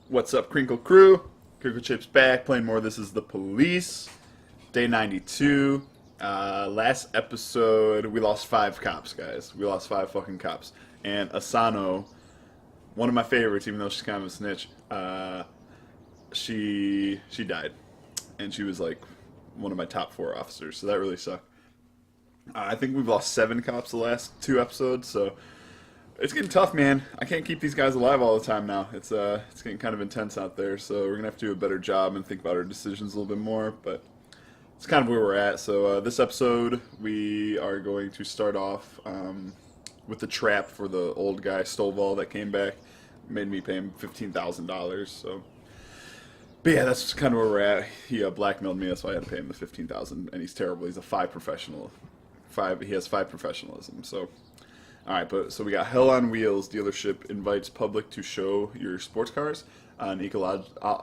What's up, Crinkle crew? CrinkleChips back, playing more. This is The Police, day 92. Last episode, we lost 5 cops, guys. We lost 5 fucking cops. And Asano, one of my favorites, even though she's kind of a snitch, she died. And she was like one of my top 4 officers, so that really sucked. I think we've lost 7 cops the last 2 episodes, so it's getting tough, man. I can't keep these guys alive all the time now. It's getting kind of intense out there, so we're gonna have to do a better job and think about our decisions a little bit more. But it's kind of where we're at. So this episode, we are going to start off with the trap for the old guy Stovall that came back, made me pay him $15,000. So, but yeah, that's kind of where we're at. He blackmailed me, that's why I had to pay him the $15,000, and he's terrible. He's a 5 professional. He has 5 professionalism. So. Alright, so we got Hell on Wheels dealership invites public to show your sports cars. An ecologist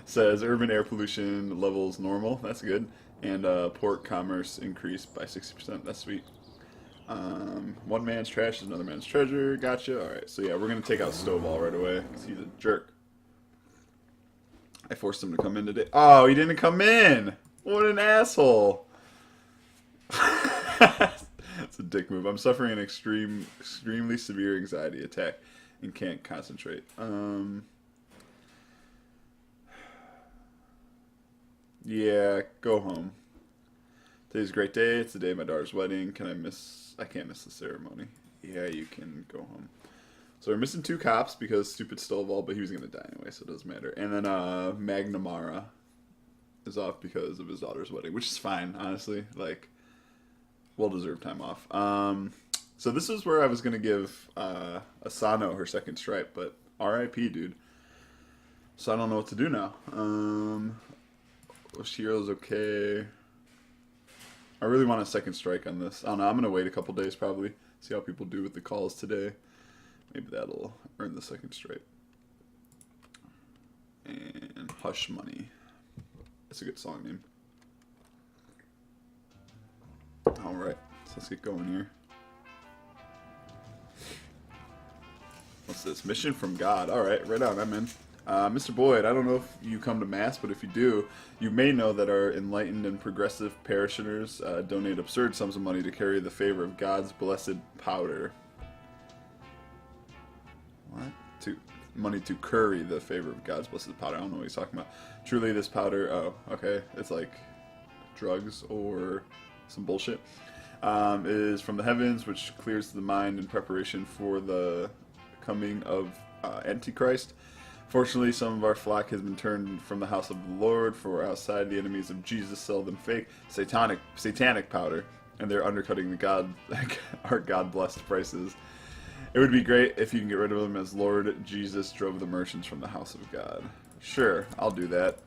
says urban air pollution levels normal. That's good. And port commerce increased by 60%. That's sweet. One man's trash is another man's treasure. Gotcha. Alright, so yeah, we're going to take out Stovall right away because he's a jerk. I forced him to come in today. Oh, he didn't come in! What an asshole! It's a dick move. I'm suffering an extremely severe anxiety attack and can't concentrate. Yeah, go home. Today's a great day. It's the day of my daughter's wedding. I can't miss the ceremony. Yeah, you can go home. So we're missing 2 cops because stupid Stovall, but he was going to die anyway, so it doesn't matter. And then Magnamara is off because of his daughter's wedding, which is fine, honestly. Like, well-deserved time off. So this is where I was going to give Asano her second stripe, but R.I.P., dude. So I don't know what to do now. Oshiro's okay. I really want a second strike on this. I don't know, I'm going to wait a couple days probably, see how people do with the calls today. Maybe that'll earn the second stripe. And Hush Money. That's a good song name. Alright, so let's get going here. What's this? Mission from God. Alright, right on, I'm in. Mr. Boyd, I don't know if you come to Mass, but if you do, you may know that our enlightened and progressive parishioners donate absurd sums of money to carry the favor of God's blessed powder. What? Money to curry the favor of God's blessed powder. I don't know what he's talking about. Truly, this powder, oh, okay, it's like drugs or some bullshit, is from the heavens, which clears the mind in preparation for the coming of Antichrist. Fortunately, some of our flock has been turned from the house of the Lord, for outside the enemies of Jesus sell them fake satanic powder, and they're undercutting our God-blessed prices. It would be great if you can get rid of them, as Lord Jesus drove the merchants from the house of God. Sure, I'll do that.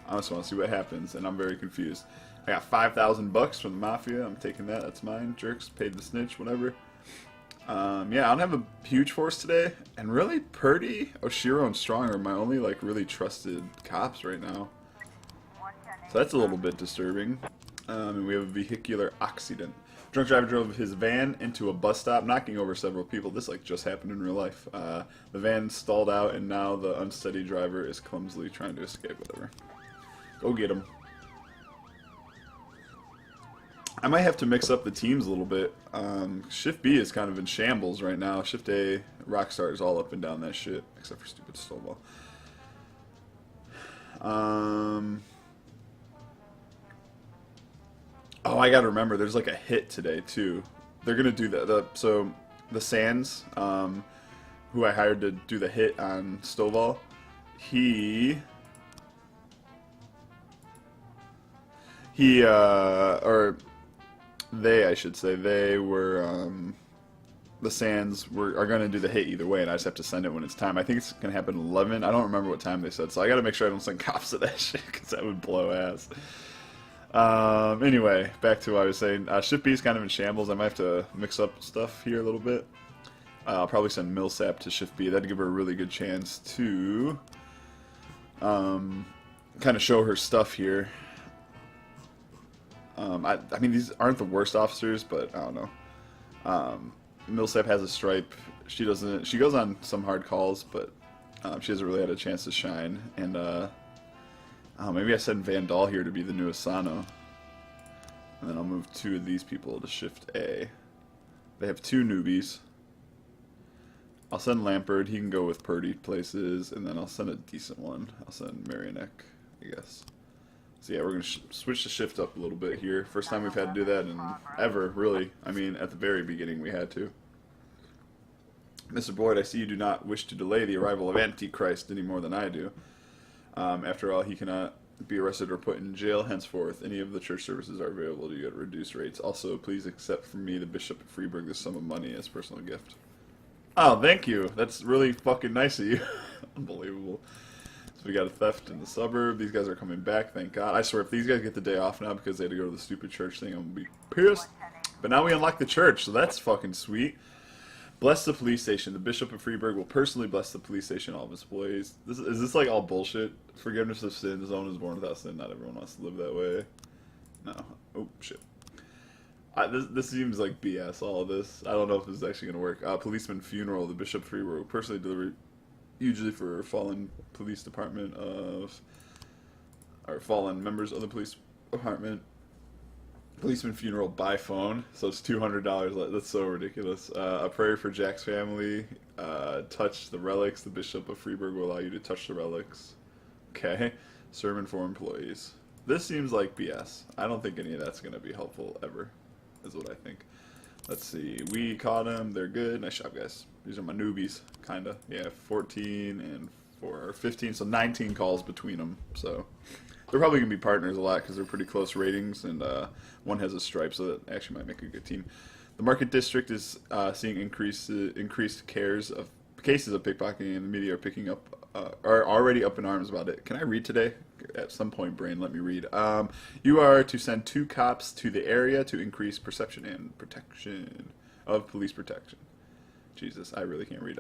I just want to see what happens, and I'm very confused. I got $5,000 from the Mafia. I'm taking that. That's mine. Jerks paid the snitch. Whatever. Yeah, I don't have a huge force today. And really, Purdy, Oshiro, and Strong are my only, like, really trusted cops right now. So that's a little bit disturbing. And we have a vehicular accident. Drunk driver drove his van into a bus stop, knocking over several people. This, like, just happened in real life. The van stalled out, and now the unsteady driver is clumsily trying to escape. Whatever. Go get him. I might have to mix up the teams a little bit. Shift B is kind of in shambles right now. Shift A, Rockstar is all up and down that shit, except for stupid Stovall. Oh, I gotta remember, there's like a hit today too. They're gonna do that. So the Sands, who I hired to do the hit on Stovall, I should say, they were, the Sands are going to do the hit either way, and I just have to send it when it's time. I think it's going to happen at 11. I don't remember what time they said, so I got to make sure I don't send cops to that shit, because that would blow ass. Anyway, back to what I was saying. Shift B is kind of in shambles. I might have to mix up stuff here a little bit. I'll probably send Millsap to Shift B. That'd give her a really good chance to kind of show her stuff here. I mean, these aren't the worst officers, but I don't know. Millsap has a stripe. She doesn't. She goes on some hard calls, but She hasn't really had a chance to shine. And maybe I send Vandal here to be the new Asano. And then I'll move 2 of these people to Shift A. They have 2 newbies. I'll send Lampard. He can go with Purdy places. And then I'll send a decent one. I'll send Marionek, I guess. So yeah, we're going to switch the shift up a little bit here. First time we've had to do that in ever, really. I mean, at the very beginning we had to. Mr. Boyd, I see you do not wish to delay the arrival of Antichrist any more than I do. After all, he cannot be arrested or put in jail henceforth. Any of the church services are available to you at reduced rates. Also, please accept from me, the Bishop of Freeburg, this sum of money as personal gift. Oh, thank you. That's really fucking nice of you. Unbelievable. So we got a theft in the suburb. These guys are coming back, thank God. I swear, if these guys get the day off now because they had to go to the stupid church thing, I'm going to be pissed. But now we unlock the church, so that's fucking sweet. Bless the police station. The Bishop of Freeburg will personally bless the police station, all of its employees. Is this like all bullshit? Forgiveness of sins. No one is born without sin. Not everyone wants to live that way. No. Oh, shit. This seems like BS, all of this. I don't know if this is actually going to work. Policeman funeral. The Bishop of Freeburg will personally deliver, usually for fallen police department of, or fallen members of the police department. Policeman funeral by phone, so it's $200. That's so ridiculous. A prayer for Jack's family. Touch the relics. The Bishop of Freeburg will allow you to touch the relics. Okay. Sermon for employees. This seems like BS. I don't think any of that's going to be helpful ever, is what I think. Let's see. We caught them. They're good. Nice job, guys. These are my newbies, kind of. Yeah, 14 and 4, or 15, so 19 calls between them. So they're probably going to be partners a lot because they're pretty close ratings, and one has a stripe, so that actually might make a good team. The Market District is seeing increased cases of pickpocketing, and the media are picking up, are already up in arms about it. Can I read today? At some point, brain, let me read. You are to send 2 cops to the area to increase perception and protection of police protection. Jesus, I really can't read.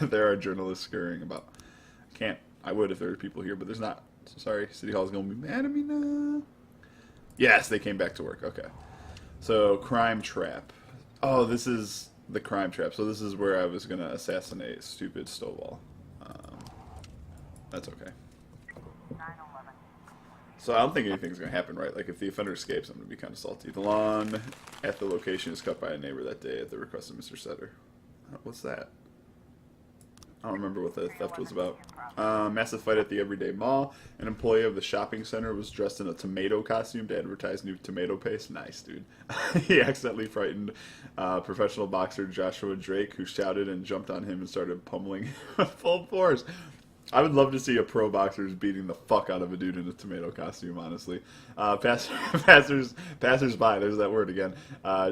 There are journalists scurrying about. I would if there were people here, but there's not. So sorry, City Hall's going to be mad at me now. Yes, they came back to work. Okay. So, crime trap. Oh, this is the crime trap. So this is where I was going to assassinate stupid Stovall. That's okay. So I don't think anything's going to happen, right? Like, if the offender escapes, I'm going to be kind of salty. The lawn at the location is cut by a neighbor that day at the request of Mr. Setter. What's that? I don't remember what the theft was about. Massive fight at the Everyday Mall. An employee of the shopping center was dressed in a tomato costume to advertise new tomato paste. Nice, dude. He accidentally frightened professional boxer Joshua Drake, who shouted and jumped on him and started pummeling him with full force. I would love to see a pro boxer beating the fuck out of a dude in a tomato costume, honestly. Passers-by, there's that word again,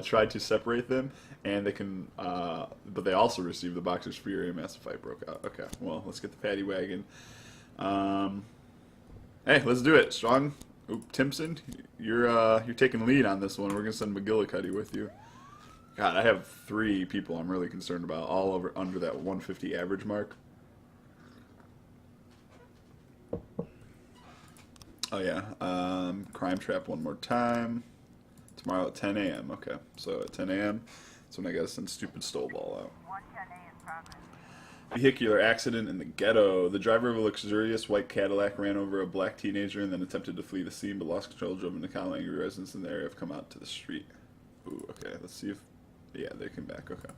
tried to separate them, and they can, but they also received the boxer's fury. A massive fight broke out. Okay, well, let's get the paddy wagon. Hey, let's do it. Strong. Oop, Timpson, you're taking lead on this one. We're gonna send McGillicuddy with you. God, I have 3 people I'm really concerned about, all over under that 150 average mark. Oh yeah, crime trap one more time. Tomorrow at 10 a.m. Okay, so at 10 a.m. that's when I gotta send stupid Stovall out. Vehicular accident in the ghetto. The driver of a luxurious white Cadillac ran over a black teenager and then attempted to flee the scene, but lost control, drove into Kyle. Angry residents in the area have come out to the street. Ooh, okay, let's see if... Yeah, they came back, okay.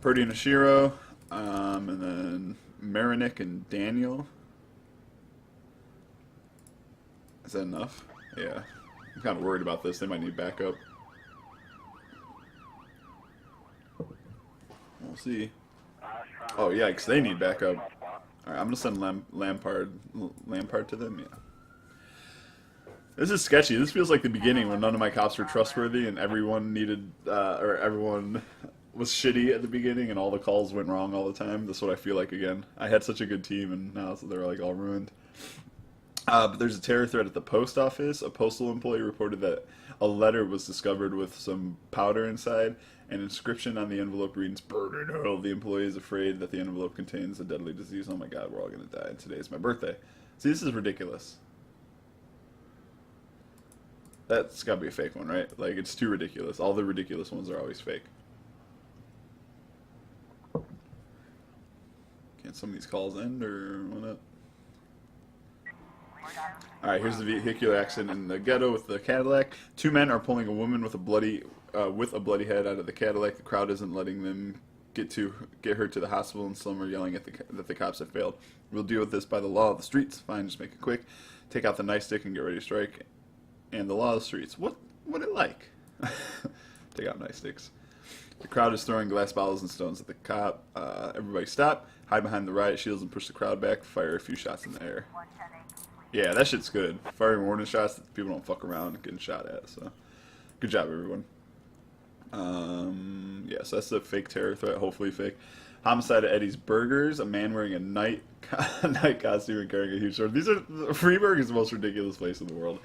Purdy and Ashiro, and then Marinick and Daniel. Is that enough? Yeah. I'm kind of worried about this. They might need backup. We'll see. Oh, yeah, because they need backup. Alright, I'm going to send Lampard to them, yeah. This is sketchy. This feels like the beginning when none of my cops were trustworthy and everyone needed, or everyone was shitty at the beginning and all the calls went wrong all the time. That's what I feel like again. I had such a good team and now they're like all ruined. But there's a terror threat at the post office. A postal employee reported that a letter was discovered with some powder inside. An inscription on the envelope reads, "Burn in hell." The employee is afraid that the envelope contains a deadly disease. Oh my god, we're all going to die. And today is my birthday. See, this is ridiculous. That's got to be a fake one, right? Like, it's too ridiculous. All the ridiculous ones are always fake. Can't some of these calls end or whatnot. Alright, here's the vehicular accident in the ghetto with the Cadillac. Two men are pulling a woman with a bloody head out of the Cadillac. The crowd isn't letting them get her to the hospital, and some are yelling that the cops have failed. We'll deal with this by the law of the streets. Fine, just make it quick. Take out the nightstick and get ready to strike. And the law of the streets. What it like? Take out nightsticks. The crowd is throwing glass bottles and stones at the cop. Everybody stop. Hide behind the riot shields and push the crowd back. Fire a few shots in the air. Yeah, that shit's good. Firing warning shots that people don't fuck around and getting shot at. So, good job, everyone. Yeah, so that's a fake terror threat. Hopefully fake. Homicide at Eddie's Burgers. A man wearing a night costume and carrying a huge sword. Freeburg is the most ridiculous place in the world.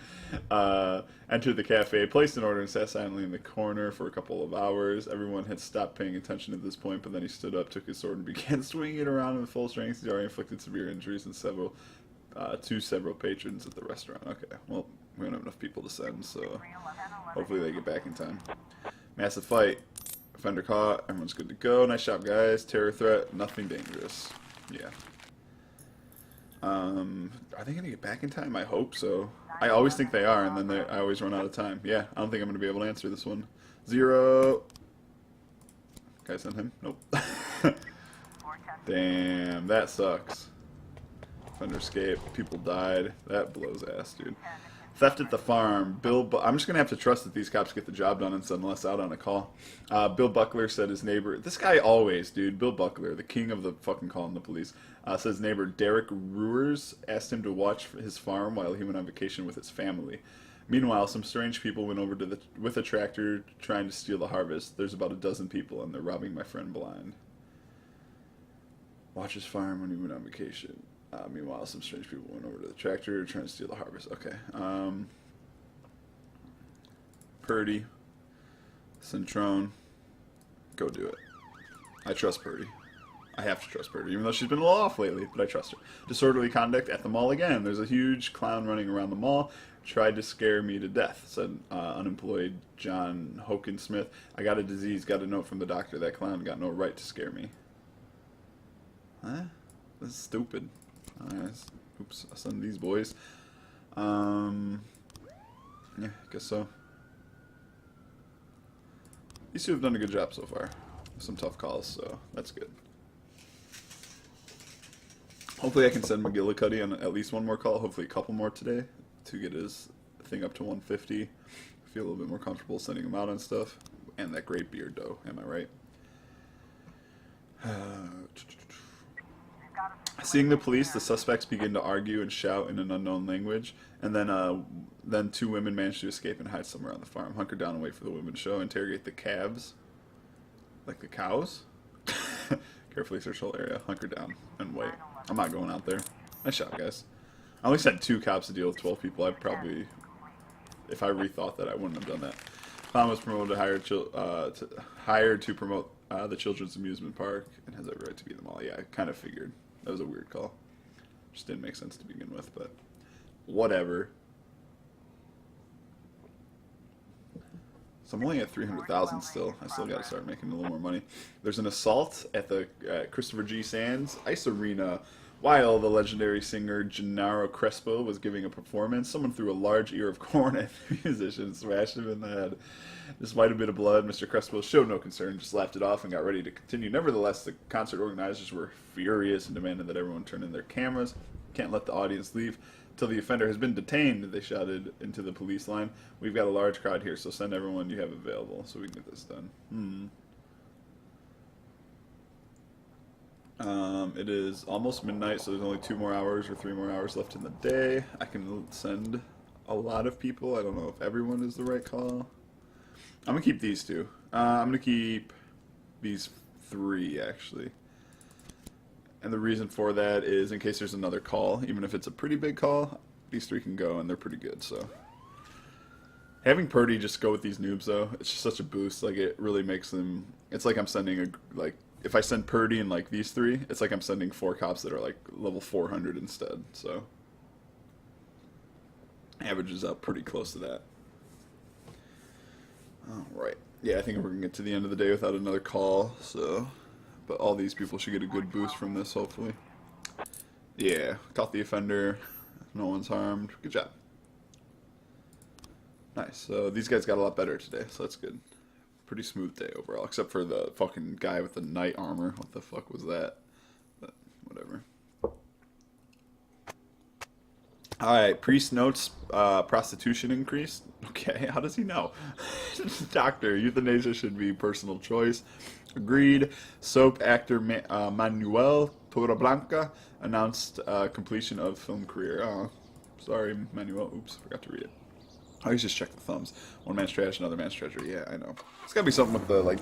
Entered the cafe, placed an order, and sat silently in the corner for a couple of hours. Everyone had stopped paying attention at this point, but then he stood up, took his sword, and began swinging it around in full strength. He's already inflicted severe injuries and several patrons at the restaurant. Okay, well, we don't have enough people to send, so hopefully they get back in time. Massive fight. Offender caught. Everyone's good to go. Nice job, guys. Terror threat. Nothing dangerous. Yeah. Are they going to get back in time? I hope so. I always think they are, and then I always run out of time. Yeah, I don't think I'm going to be able to answer this one. 0. Can I send him? Nope. Damn, that sucks. Offender escaped. People died. That blows ass, dude. Theft at the farm. I'm just going to have to trust that these cops get the job done and send less out on a call. Bill Buckler said his neighbor... This guy always, dude. Bill Buckler, the king of the fucking calling the police. Says his neighbor Derek Ruers asked him to watch his farm while he went on vacation with his family. Meanwhile, some strange people went over with a tractor trying to steal the harvest. There's about a dozen people, and they're robbing my friend blind. Watch his farm when he went on vacation. Meanwhile, some strange people went over to the tractor trying to steal the harvest. Okay. Purdy. Centrone. Go do it. I trust Purdy. I have to trust Purdy, even though she's been a little off lately, but I trust her. Disorderly conduct at the mall again. There's a huge clown running around the mall. Tried to scare me to death, said unemployed John Hoken-Smith. I got a disease, got a note from the doctor. That clown got no right to scare me. Huh? This is stupid. Oops, I'll send these boys. Yeah, I guess so. These two have done a good job so far. Some tough calls, so that's good. Hopefully I can send McGillicuddy on at least one more call, hopefully a couple more today, to get his thing up to 150. Feel a little bit more comfortable sending him out on stuff. And that great beard, though, am I right? Seeing the police, the suspects begin to argue and shout in an unknown language, and then two women manage to escape and hide somewhere on the farm. Hunker down and wait for the women to show. Interrogate the calves. Like the cows? Carefully search the whole area. Hunker down and wait. I'm not going out there. Nice shot, guys. I only sent 2 cops to deal with 12 people. I'd probably, if I rethought that, I wouldn't have done that. Clown was promoted hired to promote the children's amusement park and has every right to be in the mall. Yeah, I kind of figured. That was a weird call. Just didn't make sense to begin with, but whatever. So I'm only at 300,000 still. I still got to start making a little more money. There's an assault at the Christopher G. Sands Ice Arena while the legendary singer Gennaro Crespo was giving a performance. Someone threw a large ear of corn at the musician and smashed him in the head. Despite a bit of blood, Mr. Crespo showed no concern, just laughed it off and got ready to continue. Nevertheless, the concert organizers were furious and demanded that everyone turn in their cameras. Can't let the audience leave till the offender has been detained, they shouted into the police line. We've got a large crowd here, so send everyone you have available so we can get this done. It is almost midnight, so there's only 2 more hours or 3 more hours left in the day. I can send a lot of people. I don't know if everyone is the right call. I'm going to keep these 2. I'm going to keep these 3, actually. And the reason for that is in case there's another call, even if it's a pretty big call, these 3 can go, and they're pretty good, so. Having Purdy just go with these noobs, though, it's just such a boost. Like, it really makes them... It's like I'm sending if I send Purdy and, like, these 3, it's like I'm sending 4 cops that are, like, level 400 instead, so. Averages out pretty close to that. Alright. Yeah, I think we're going to get to the end of the day without another call, so... but all these people should get a good boost from this, hopefully. Yeah, caught the offender. No one's harmed. Good job. Nice. So these guys got a lot better today, so that's good. Pretty smooth day overall, except for the fucking guy with the knight armor. What the fuck was that? But whatever. Alright, priest notes prostitution increased. Okay, how does he know? Doctor, euthanasia should be personal choice. Agreed. Soap actor Manuel Torreblanca announced completion of film career. Oh, sorry, Manuel. Oops, forgot to read it. I always just check the thumbs. One man's trash, another man's treasure. Yeah, I know. It's gotta be something with the, like,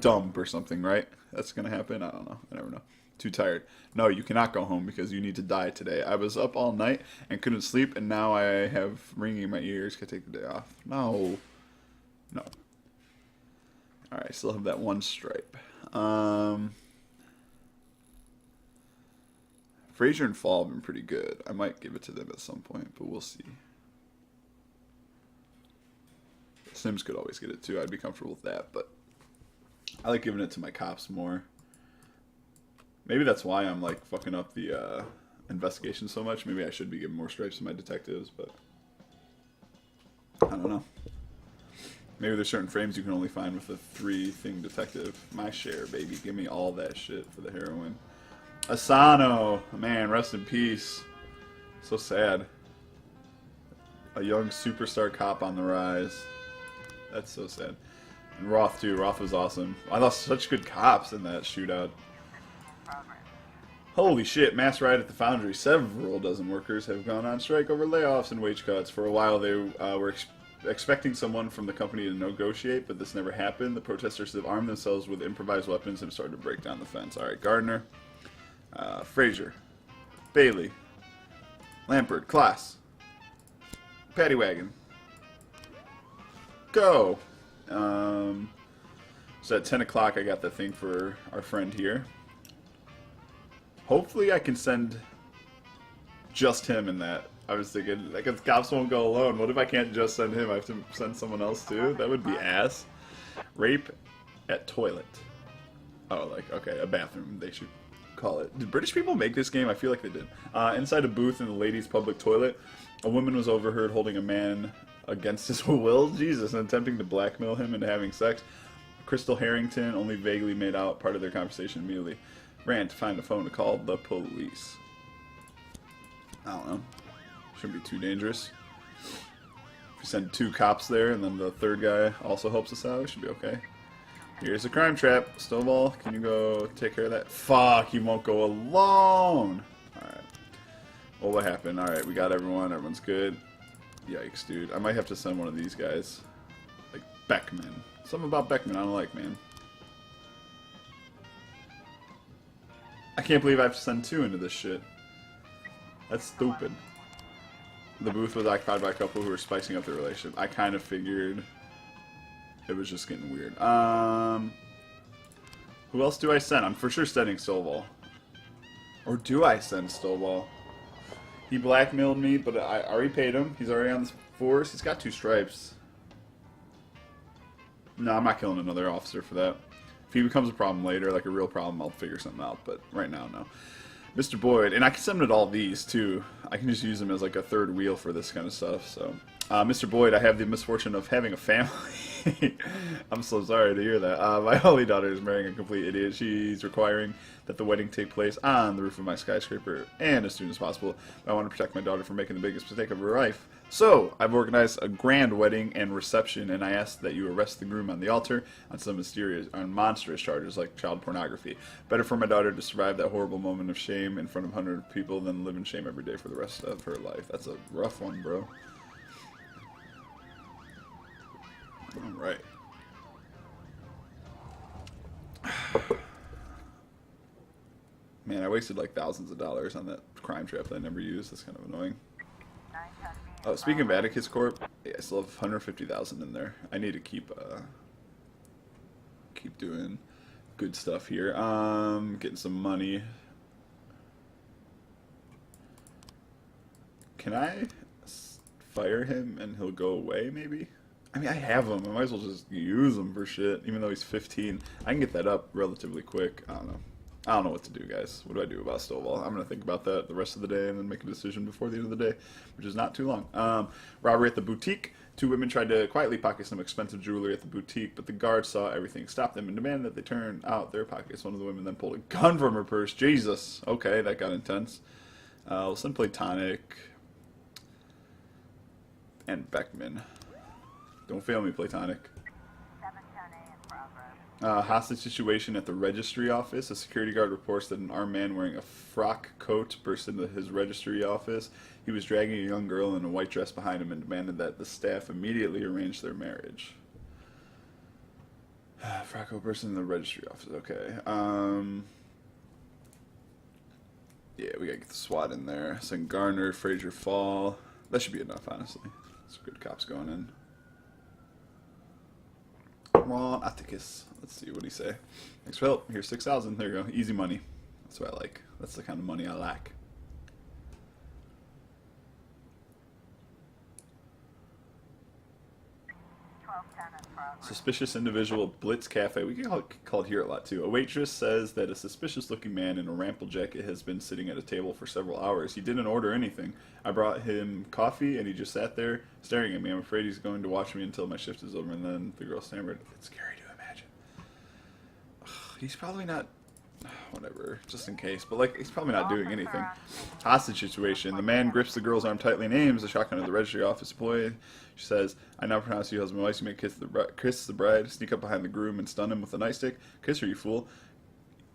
dump or something, right? That's gonna happen? I don't know. I never know. Too tired. No, you cannot go home because you need to die today. I was up all night and couldn't sleep, and now I have ringing in my ears. Can I take the day off? No. No. Alright, I still have that one stripe. Fraser and Fall have been pretty good. I might give it to them at some point, but we'll see. Sims could always get it too. I'd be comfortable with that, but I like giving it to my cops more. Maybe that's why I'm like fucking up the investigation so much. Maybe I should be giving more stripes to my detectives, but I don't know. Maybe there's certain frames you can only find with a 3-thing detective. My share, baby. Give me all that shit for the heroin. Asano, man, rest in peace. So sad. A young superstar cop on the rise. That's so sad. And Roth too. Roth was awesome. I lost such good cops in that shootout. Holy shit, mass riot at the Foundry. Several dozen workers have gone on strike over layoffs and wage cuts. For a while they were expecting someone from the company to negotiate, but this never happened. The protesters have armed themselves with improvised weapons and started to break down the fence. Alright, Gardner, Fraser, Bailey, Lampert, Klaas, Paddy Wagon. Go! So at 10 o'clock I got the thing for our friend here. Hopefully I can send just him in that. I was thinking, like, if the cops won't go alone, what if I can't just send him? I have to send someone else too? That would be ass. Rape at toilet. Oh, like, okay, a bathroom, they should call it. Did British people make this game? I feel like they did. Inside a booth in the ladies' public toilet, a woman was overheard holding a man against his will, Jesus, and attempting to blackmail him into having sex. Crystal Harrington only vaguely made out part of their conversation immediately. Ran to find a phone to call the police. I don't know. Shouldn't be too dangerous. If we send 2 cops there and then the third guy also helps us out, we should be okay. Here's a crime trap. Stonewall, can you go take care of that? Fuck, he won't go alone! Alright. Well, what happened? Alright, we got everyone. Everyone's good. Yikes, dude. I might have to send one of these guys. Like Beckman. Something about Beckman I don't like, man. I can't believe I have to send 2 into this shit. That's stupid. The booth was occupied by a couple who were spicing up their relationship. I kind of figured it was just getting weird. Who else do I send? I'm for sure sending Stovall. Or do I send Stovall? He blackmailed me, but I already paid him. He's already on the force. He's got 2 stripes. No, I'm not killing another officer for that. If he becomes a problem later, like a real problem, I'll figure something out. But right now, no. Mr. Boyd, and I can send him to all these too. I can just use him as like a third wheel for this kind of stuff. So, Mr. Boyd, I have the misfortune of having a family. I'm so sorry to hear that. My only daughter is marrying a complete idiot. She's requiring that the wedding take place on the roof of my skyscraper and as soon as possible. I want to protect my daughter from making the biggest mistake of her life. So, I've organized a grand wedding and reception, and I ask that you arrest the groom on the altar on some mysterious, monstrous charges like child pornography. Better for my daughter to survive that horrible moment of shame in front of hundreds of people than live in shame every day for the rest of her life. That's a rough one, bro. Alright. Man, I wasted like thousands of dollars on that crime trap that I never used. That's kind of annoying. Oh, speaking of Atticus Corp, yeah, I still have 150,000 in there. I need to keep doing good stuff here. Getting some money. Can I fire him and he'll go away? Maybe. I mean, I have him. I might as well just use him for shit, even though he's 15. I can get that up relatively quick. I don't know. I don't know what to do, guys. What do I do about Stovall? I'm going to think about that the rest of the day and then make a decision before the end of the day, which is not too long. Robbery at the boutique. 2 women tried to quietly pocket some expensive jewelry at the boutique, but the guards saw everything, stopped them, and demanded that they turn out their pockets. One of the women then pulled a gun from her purse. Jesus. Okay, that got intense. We'll send Platonic and Beckman. Don't fail me, Platonic. Hostage situation at the registry office. A security guard reports that an armed man wearing a frock coat burst into his registry office. He was dragging a young girl in a white dress behind him and demanded that the staff immediately arrange their marriage. Frock coat burst into the registry office. Okay. Yeah, we gotta get the SWAT in there. Send Garner, Fraser Fall. That should be enough, honestly. Some good cops going in. Come on, Atticus. Let's see what he say. Thanks for help. Here's 6,000. There you go. Easy money. That's what I like. That's the kind of money I like. Suspicious individual at Blitz Cafe. We get called here a lot too. A waitress says that a suspicious-looking man in a rample jacket has been sitting at a table for several hours. He didn't order anything. I brought him coffee, and he just sat there staring at me. I'm afraid he's going to watch me until my shift is over. And then the girl stammered. It's scary to imagine. Ugh, he's probably not. Whatever, just in case. But, like, he's probably not doing anything. Hostage situation. The man grips the girl's arm tightly and aims a shotgun at the registry office employee. She says, I now pronounce you husband and wife. You may kiss the bride, sneak up behind the groom and stun him with a nightstick. Kiss her, you fool.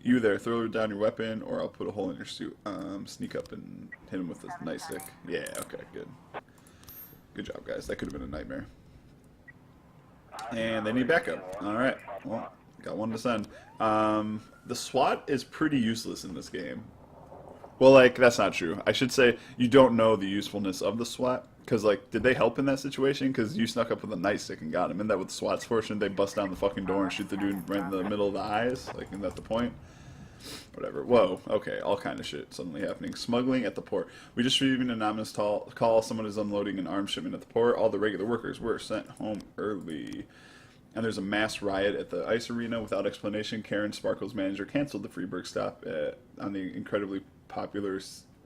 You there, throw down your weapon or I'll put a hole in your suit. Sneak up and hit him with a nightstick. Yeah, okay, good. Good job, guys. That could have been a nightmare. And they need backup. Alright, well, got one to send. The SWAT is pretty useless in this game. Well, like, that's not true. I should say you don't know the usefulness of the SWAT. Because, like, did they help in that situation? Because you snuck up with a nightstick and got him. Isn't that with SWAT's fortune? They bust down the fucking door and shoot the dude right in the middle of the eyes? Like, isn't that the point? Whatever. Whoa. Okay, all kind of shit suddenly happening. Smuggling at the port. We just received an anonymous call. Someone is unloading an arms shipment at the port. All the regular workers were sent home early. And there's a mass riot at the ice arena without explanation. Karen, Sparkle's manager, canceled the Freeburg stop on the incredibly popular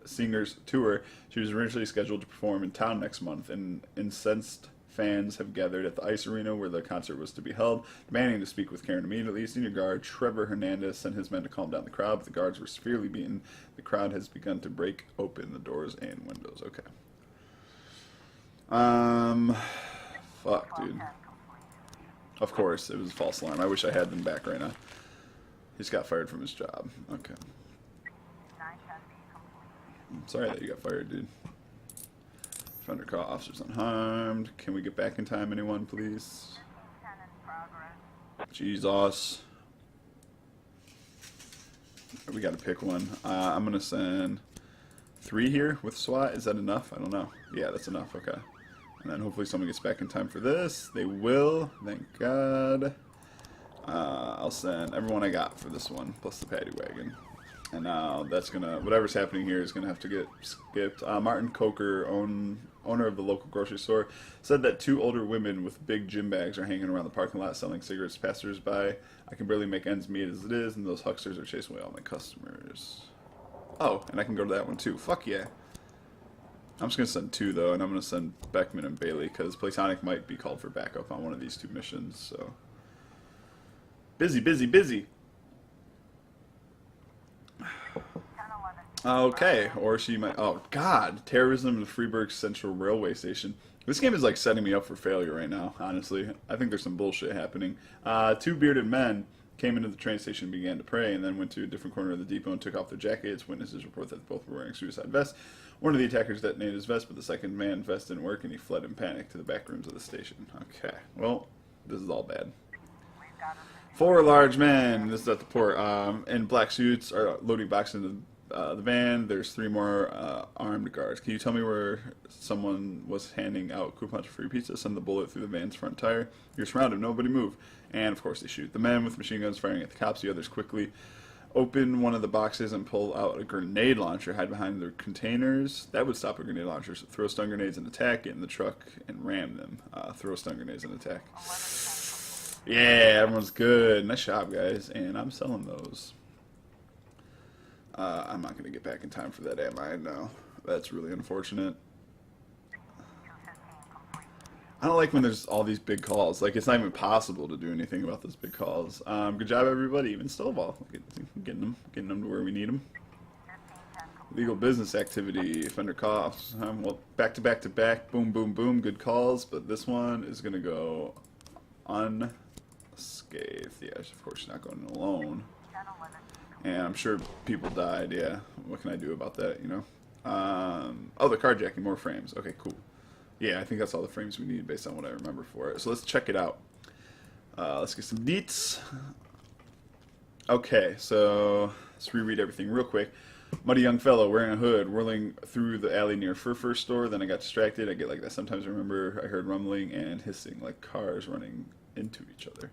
Singers tour. She was originally scheduled to perform in town next month, and incensed fans have gathered at the ice arena where the concert was to be held, demanding to speak with Karen immediately. Senior guard Trevor Hernandez sent his men to calm down the crowd, but the guards were severely beaten. The crowd has begun to break open the doors and windows. Okay. Fuck, dude. Of course, it was a false alarm. I wish I had them back right now. He's got fired from his job. Okay. I'm sorry that you got fired, dude. Foundry call, officers unharmed. Can we get back in time, anyone, please? Jesus. We gotta pick one. I'm gonna send 3 here with SWAT. Is that enough? I don't know. Yeah, that's enough. Okay. And then hopefully someone gets back in time for this. They will. Thank God. I'll send everyone I got for this one, plus the paddy wagon. And now that's gonna, whatever's happening here is gonna have to get skipped. Martin Coker, owner of the local grocery store, said that 2 older women with big gym bags are hanging around the parking lot selling cigarettes to passers-by. I can barely make ends meet as it is, and those hucksters are chasing away all my customers. Oh, and I can go to that one too. Fuck yeah. I'm just gonna send 2 though, and I'm gonna send Beckman and Bailey because Platonic might be called for backup on one of these 2 missions. So busy, busy, busy. Okay, or she might. Oh God, terrorism in the Freeburg Central Railway Station. This game is like setting me up for failure right now. Honestly, I think there's some bullshit happening. 2 bearded men came into the train station and began to pray, and then went to a different corner of the depot and took off their jackets. Witnesses report that both were wearing suicide vests. One of the attackers detonated his vest, but the second man's vest didn't work, and he fled in panic to the back rooms of the station. Okay, well, this is all bad. 4 large men. This is at the port. In black suits are loading boxes into the van. There's 3 more armed guards. Can you tell me where someone was handing out coupons for free pizza? Send the bullet through the van's front tire. You're surrounded. Nobody move. And of course they shoot. The men with machine guns firing at the cops. The others quickly Open one of the boxes and pull out a grenade launcher. Hide behind the containers. That would stop a grenade launcher. So throw stun grenades and attack. Get in the truck and ram them. Throw stun grenades and attack. Yeah, everyone's good. Nice job, guys. And I'm selling those. I'm not going to get back in time for that, am I? No. That's really unfortunate. I don't like when there's all these big calls. Like, it's not even possible to do anything about those big calls. Good job, everybody. Even Stovall. Getting them to where we need them. Legal business activity. Offender coughs. Well, back to back to back. Boom, boom, boom. Good calls. But this one is going to go unscathed. Yeah, of course, she's not going alone. And I'm sure people died. Yeah. What can I do about that, you know? Oh, the carjacking. More frames. Okay, cool. Yeah, I think that's all the frames we need based on what I remember for it. So let's check it out. Let's get some deets. Okay, so let's reread everything real quick. Muddy young fellow wearing a hood, whirling through the alley near Fur store. Then I got distracted. I get like that sometimes. I remember I heard rumbling and hissing like cars running into each other.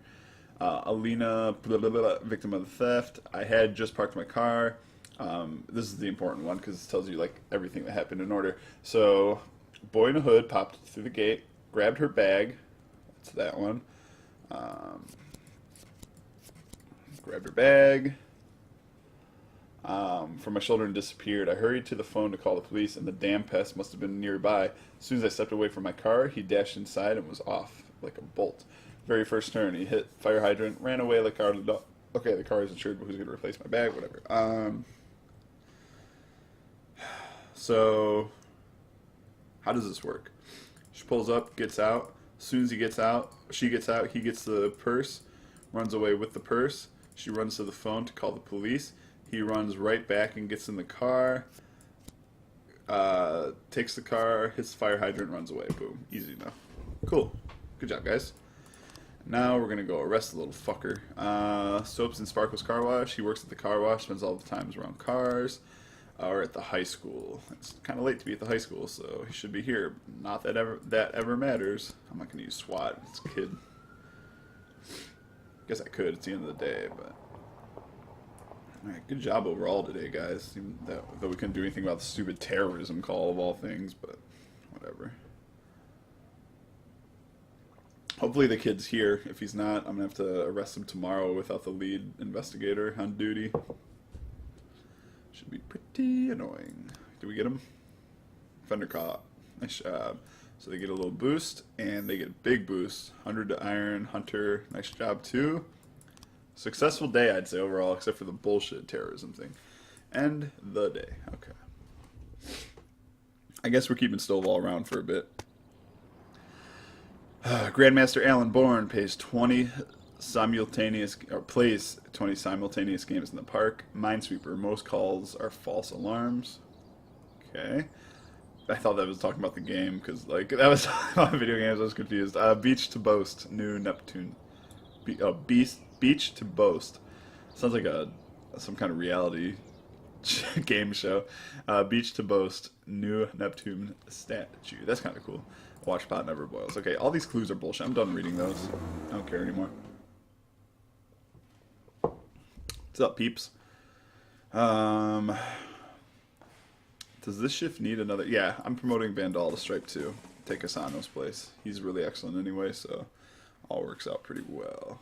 Alina, blah, blah, blah, victim of the theft. I had just parked my car. This is the important one because it tells you like everything that happened in order. So, boy in a hood popped through the gate, grabbed her bag. That's that one. Grabbed her bag from my shoulder and disappeared. I hurried to the phone to call the police, and the damn pest must have been nearby. As soon as I stepped away from my car, he dashed inside and was off like a bolt. Very first turn, he hit fire hydrant, ran away like car. Okay, the car is insured, but who's going to replace my bag? Whatever. So, how does this work? She pulls up, gets out. As soon as he gets out, she gets out, he gets the purse, runs away with the purse. She runs to the phone to call the police. He runs right back and gets in the car, takes the car, hits the fire hydrant, runs away. Boom. Easy enough. Cool. Good job, guys. Now we're going to go arrest the little fucker. Soaps and Sparkles Car Wash. He works at the car wash, spends all the times around cars. Or at the high school. It's kind of late to be at the high school, so he should be here. Not that ever matters. I'm not going to use SWAT. It's a kid. Guess I could. It's the end of the day, but... Alright, good job overall today, guys. Even though we couldn't do anything about the stupid terrorism call of all things, but whatever. Hopefully the kid's here. If he's not, I'm going to have to arrest him tomorrow without the lead investigator on duty. Should be pretty annoying. Did we get him? Fender caught. Nice job. So they get a little boost, and they get a big boost. 100 to Iron. Hunter, nice job too. Successful day, I'd say, overall, except for the bullshit terrorism thing. End the day. Okay. I guess we're keeping Stovall around for a bit. Grandmaster Alan Bourne plays 20 simultaneous games in the park. Minesweeper, most calls are false alarms. Okay. I thought that was talking about the game because like that was on video games. I was confused. Beach to Boast, new Neptune. Beach to Boast. Sounds like some kind of reality game show. Beach to Boast, new Neptune statue. That's kind of cool. Watch pot never boils. Okay, all these clues are bullshit. I'm done reading those. I don't care anymore. What's up, peeps? Does this shift need another? Yeah, I'm promoting Vandal to Stripe 2. Take Asano's place. He's really excellent anyway, so all works out pretty well.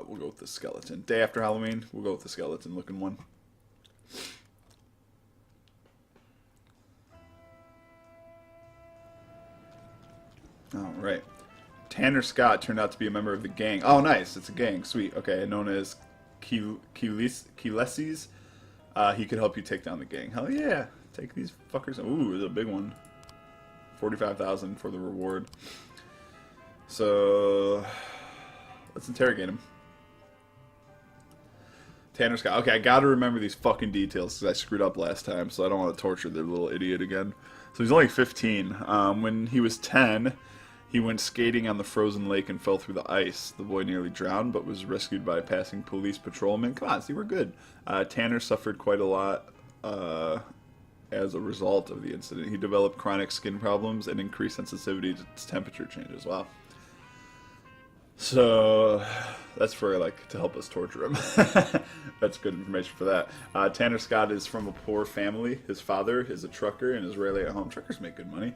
We'll go with the skeleton. Day after Halloween, we'll go with the skeleton looking one. Alright. Tanner Scott turned out to be a member of the gang. Oh, nice. It's a gang. Sweet. Okay, known as Kilesis. He could help you take down the gang. Hell yeah. Take these fuckers. Ooh, there's a big one. 45,000 for the reward. So, let's interrogate him. Tanner Scott. Okay, I gotta remember these fucking details because I screwed up last time, so I don't want to torture the little idiot again. So he's only 15. When he was 10, he went skating on the frozen lake and fell through the ice. The boy nearly drowned, but was rescued by a passing police patrolman. Come on, see, we're good. Tanner suffered quite a lot as a result of the incident. He developed chronic skin problems and increased sensitivity to temperature changes. Wow. So that's for like to help us torture him. That's good information for that. Tanner Scott is from a poor family. His father is a trucker and is rarely at home. Truckers make good money.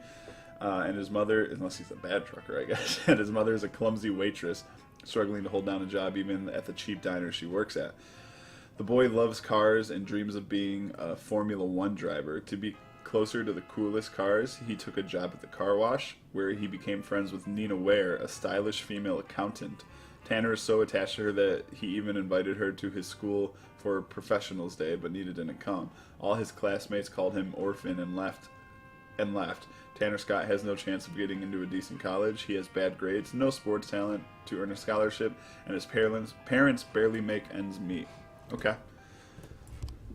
And his mother, unless he's a bad trucker, I guess, and his mother is a clumsy waitress, struggling to hold down a job even at the cheap diner she works at. The boy loves cars and dreams of being a Formula One driver. To be closer to the coolest cars, he took a job at the car wash, where he became friends with Nina Ware, a stylish female accountant. Tanner is so attached to her that he even invited her to his school for Professionals Day, but Nina didn't come. All his classmates called him orphan and laughed. Tanner Scott has no chance of getting into a decent college. He has bad grades, no sports talent to earn a scholarship, and his parents barely make ends meet. Okay.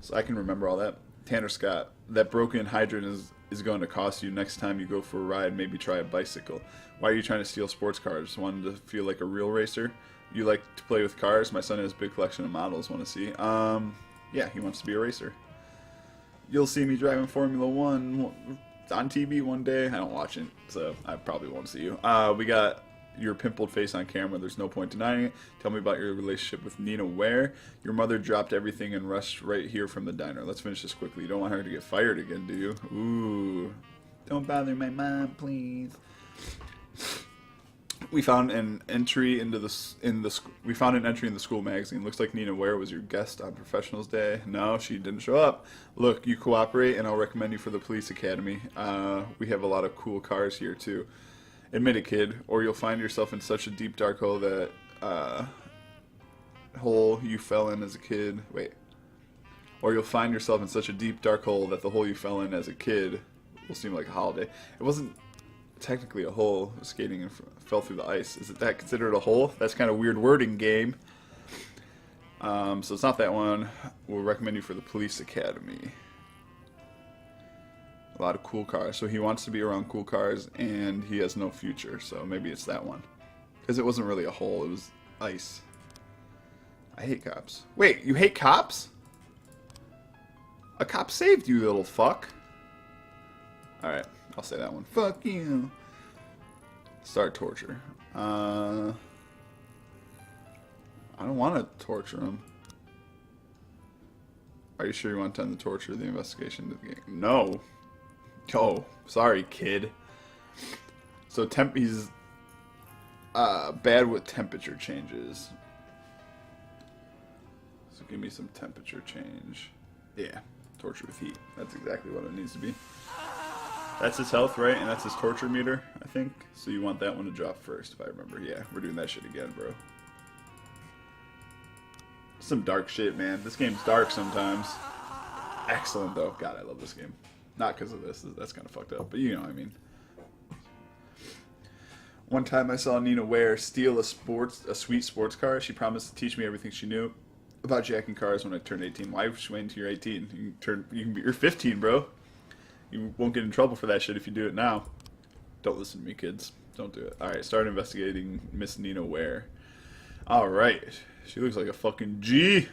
So I can remember all that. Tanner Scott, that broken hydrant is going to cost you. Next time you go for a ride, maybe try a bicycle. Why are you trying to steal sports cars? Wanted to feel like a real racer? You like to play with cars? My son has a big collection of models. Want to see? Yeah, he wants to be a racer. You'll see me driving Formula One on TV one day. I don't watch it, so I probably won't see you. We got your pimpled face on camera. There's no point denying it. Tell me about your relationship with Nina Ware. Your mother dropped everything and rushed right here from the diner. Let's finish this quickly. You don't want her to get fired again, do you? Ooh. Don't bother my mom, please. We found an entry in the school magazine. Looks like Nina Ware was your guest on Professionals Day. No, she didn't show up. Look, you cooperate, and I'll recommend you for the police academy. We have a lot of cool cars here too. Admit it, kid, or you'll find yourself in such a deep dark hole that hole you fell in as a kid. Wait. Or you'll find yourself in such a deep dark hole that the hole you fell in as a kid will seem like a holiday. It wasn't technically a hole. Skating and fell through the ice. Is it that considered a hole? That's kind of weird wording, game. So it's not that one. We'll recommend you for the police academy. A lot of cool cars. So he wants to be around cool cars, and he has no future. So maybe it's that one. Because it wasn't really a hole. It was ice. I hate cops. Wait, you hate cops? A cop saved you, little fuck. Alright, I'll say that one. Fuck you. Start torture. I don't want to torture him. Are you sure you want to end the torture, the investigation of the game? No. Oh, sorry, kid. So he's bad with temperature changes. So give me some temperature change. Yeah, torture with heat. That's exactly what it needs to be. That's his health, right? And that's his torture meter, I think. So you want that one to drop first, if I remember. Yeah, we're doing that shit again, bro. Some dark shit, man. This game's dark sometimes. Excellent, though. God, I love this game. Not because of this. That's kind of fucked up. But you know what I mean. One time I saw Nina Ware steal a sweet sports car. She promised to teach me everything she knew about jacking cars when I turned 18. Why would you wait until you're 18? You're 15, bro. You won't get in trouble for that shit if you do it now. Don't listen to me, kids. Don't do it. Alright, start investigating Miss Nina Ware. Alright. She looks like a fucking G.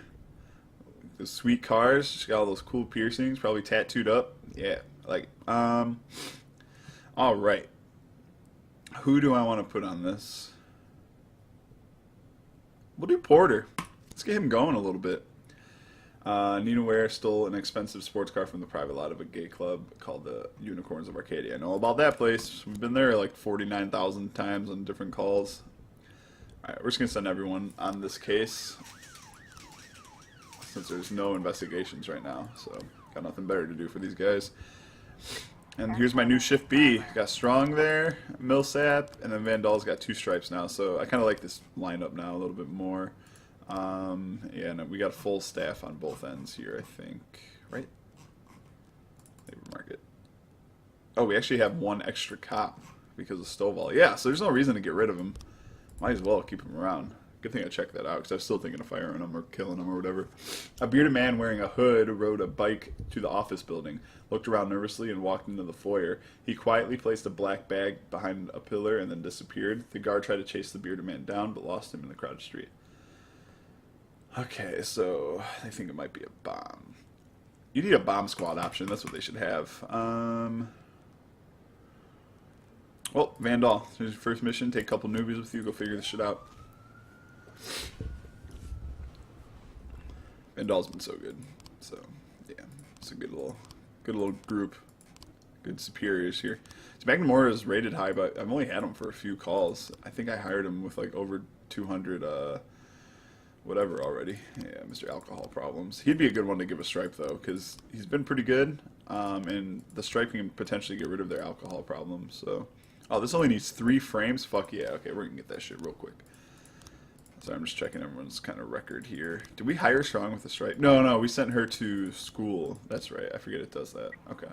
The sweet cars. She's got all those cool piercings. Probably tattooed up. Yeah. Like, alright. Who do I want to put on this? We'll do Porter. Let's get him going a little bit. Nina Ware stole an expensive sports car from the private lot of a gay club called the Unicorns of Arcadia. I know about that place. We've been there like 49,000 times on different calls. Alright, we're just going to send everyone on this case. Since there's no investigations right now. So, got nothing better to do for these guys. And here's my new Shift B. Got Strong there, Millsap, and then Van Dahl's got 2 stripes now. So, I kind of like this lineup now a little bit more. Yeah, and we got full staff on both ends here, I think. Right? Labor market. Oh, we actually have 1 extra cop because of Stovall. Yeah, so there's no reason to get rid of him. Might as well keep him around. Good thing I checked that out because I was still thinking of firing him or killing him or whatever. A bearded man wearing a hood rode a bike to the office building, looked around nervously, and walked into the foyer. He quietly placed a black bag behind a pillar and then disappeared. The guard tried to chase the bearded man down but lost him in the crowded street. Okay, so I think it might be a bomb. You need a bomb squad option. That's what they should have. Well, Van Dahl, here's your first mission. Take a couple newbies with you. Go figure this shit out. And Doll's been so good. So yeah, it's a good little group. Good superiors here. So McNamara is rated high, but I've only had him for a few calls. I think I hired him with like over 200 whatever already. Yeah, Mr. Alcohol Problems. He'd be a good one to give a stripe though, because he's been pretty good, and the stripe can potentially get rid of their alcohol problems. So, oh, this only needs 3 frames. Fuck yeah. Okay, we're gonna get that shit real quick. So I'm just checking everyone's kind of record here. Did we hire Strong with a stripe? No, we sent her to school. That's right. I forget it does that. Okay.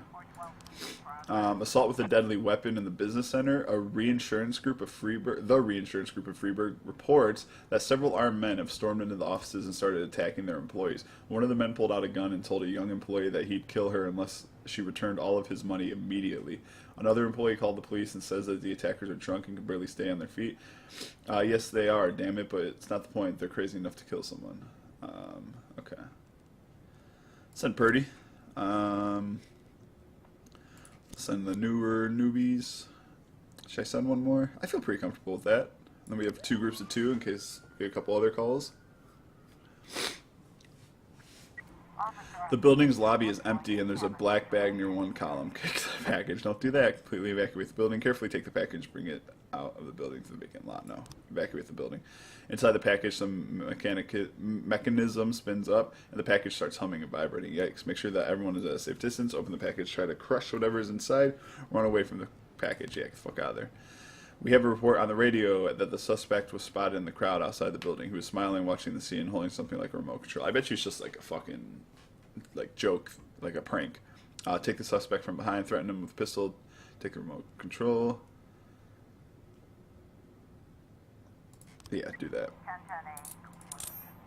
Assault with a deadly weapon in the business center. The reinsurance group of Freeburg reports that several armed men have stormed into the offices and started attacking their employees. One of the men pulled out a gun and told a young employee that he'd kill her unless she returned all of his money immediately. Another employee called the police and says that the attackers are drunk and can barely stay on their feet. Yes, they are, damn it, but it's not the point. They're crazy enough to kill someone. Okay. Send Purdy. Send the newer newbies. Should I send one more? I feel pretty comfortable with that. Then we have 2 groups of 2 in case we get a couple other calls. The building's lobby is empty and there's a black bag near one column. Kick the package. Don't do that. Completely evacuate the building. Carefully take the package, bring it out of the building to the vacant lot. No. Evacuate the building. Inside the package, some mechanism spins up and the package starts humming and vibrating. Yikes. Make sure that everyone is at a safe distance. Open the package. Try to crush whatever is inside. Run away from the package. Yeah, get the fuck out of there. We have a report on the radio that the suspect was spotted in the crowd outside the building. He was smiling, watching the scene, holding something like a remote control. I bet you it's just like a fucking joke, like a prank. Take the suspect from behind, threaten him with a pistol, take the remote control. Yeah, do that.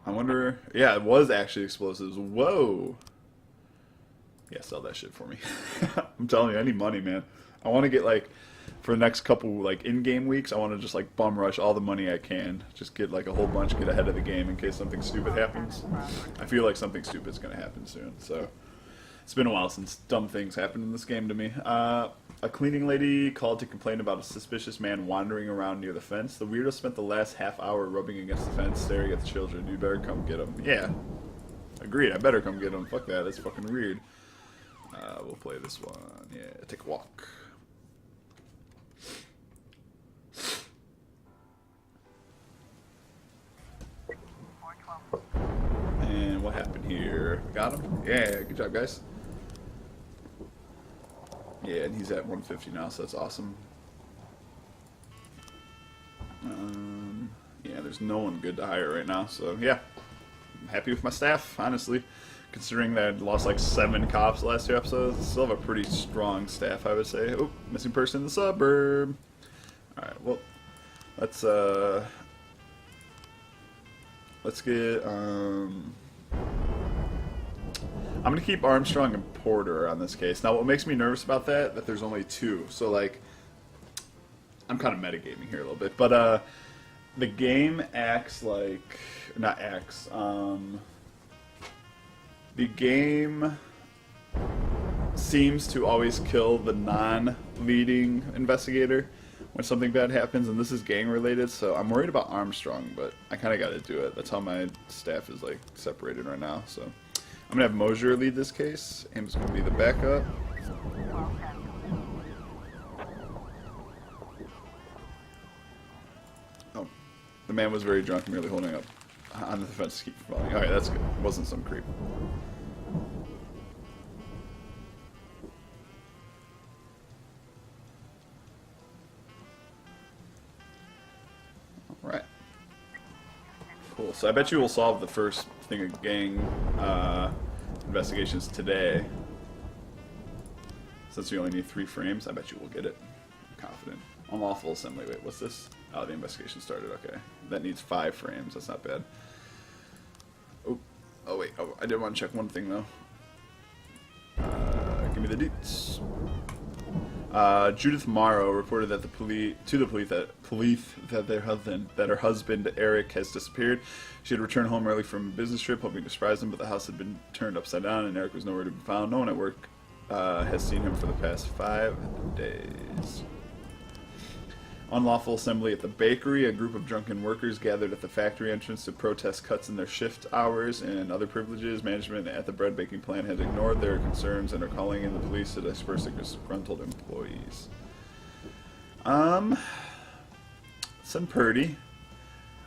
I wonder, yeah, it was actually explosives. Whoa. Yeah, sell that shit for me. I'm telling you, I need money, man. I want to get for the next couple in-game weeks, I want to just bum rush all the money I can. Just get a whole bunch, get ahead of the game in case something stupid happens. I feel like something stupid's going to happen soon. So it's been a while since dumb things happened in this game to me. A cleaning lady called to complain about a suspicious man wandering around near the fence. The weirdo spent the last half hour rubbing against the fence, staring at the children. You better come get him. Yeah, agreed. I better come get him. Fuck that. That's fucking weird. We'll play this one. Yeah, take a walk. And what happened here? Got him? Yeah, good job, guys. Yeah, and he's at 150 now, so that's awesome. Yeah, there's no one good to hire right now, so yeah. I'm happy with my staff, honestly. Considering that I lost 7 cops the last 2 episodes, still have a pretty strong staff, I would say. Oh, missing person in the suburb. Alright, well, let's get, I'm going to keep Armstrong and Porter on this case. Now, what makes me nervous about that there's only 2. So, I'm kind of metagaming here a little bit. But, the game acts not acts, the game seems to always kill the non-leading investigator when something bad happens, and this is gang-related, so I'm worried about Armstrong, but I kind of got to do it. That's how my staff is, separated right now, so I'm going to have Mosier lead this case. Him's going to be the backup. Oh, the man was very drunk and merely holding up on the fence to keep from falling. Alright, that's good. It wasn't some creep. Alright. Cool. So I bet you will solve the first thing of gang investigations today. Since we only need 3 frames, I bet you will get it. I'm confident. Unlawful assembly. Wait, what's this? Oh, the investigation started. Okay. That needs 5 frames. That's not bad. Oh wait. Oh, I did want to check one thing, though. Give me the deets. Judith Morrow reported that that her husband Eric has disappeared. She had returned home early from a business trip, hoping to surprise him, but the house had been turned upside down, and Eric was nowhere to be found. No one at work has seen him for the past 5 days. Unlawful assembly at the bakery. A group of drunken workers gathered at the factory entrance to protest cuts in their shift hours and other privileges. Management at the bread baking plant has ignored their concerns and are calling in the police to disperse the disgruntled employees. Send Purdy.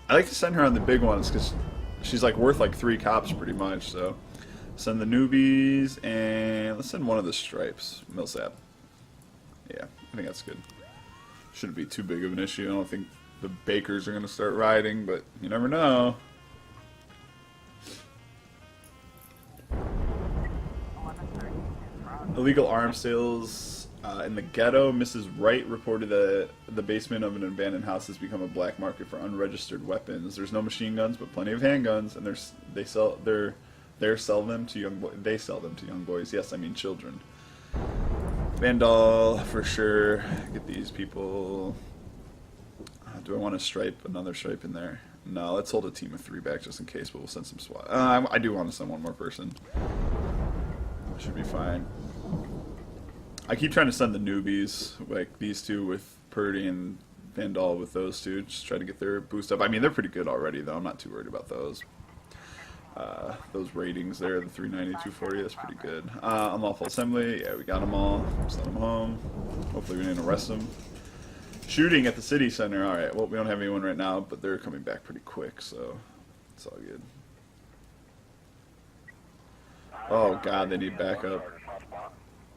I like to send her on the big ones because she's like worth like 3 cops pretty much. So send the newbies and let's send one of the stripes. Millsap. Yeah, I think that's good. Shouldn't be too big of an issue. I don't think the bakers are going to start rioting, but you never know. Illegal arms sales in the ghetto. Mrs. Wright reported that the basement of an abandoned house has become a black market for unregistered weapons. There's no machine guns, but plenty of handguns, and they sell them to young boys. Yes, I mean children. Vandal for sure. Get these people. Do I want to another stripe in there? No, let's hold a team of 3 back just in case, but we'll send some SWAT. I do want to send one more person. Should be fine. I keep trying to send the newbies, like these 2 with Purdy and Vandal with those 2, just try to get their boost up. I mean, they're pretty good already, though. I'm not too worried about those. Those ratings there, the 390, 240, that's pretty good. Unlawful assembly, yeah, we got them all. Send them home. Hopefully we didn't arrest them. Shooting at the city center, alright, well, we don't have anyone right now, but they're coming back pretty quick, so it's all good. Oh, God, they need backup.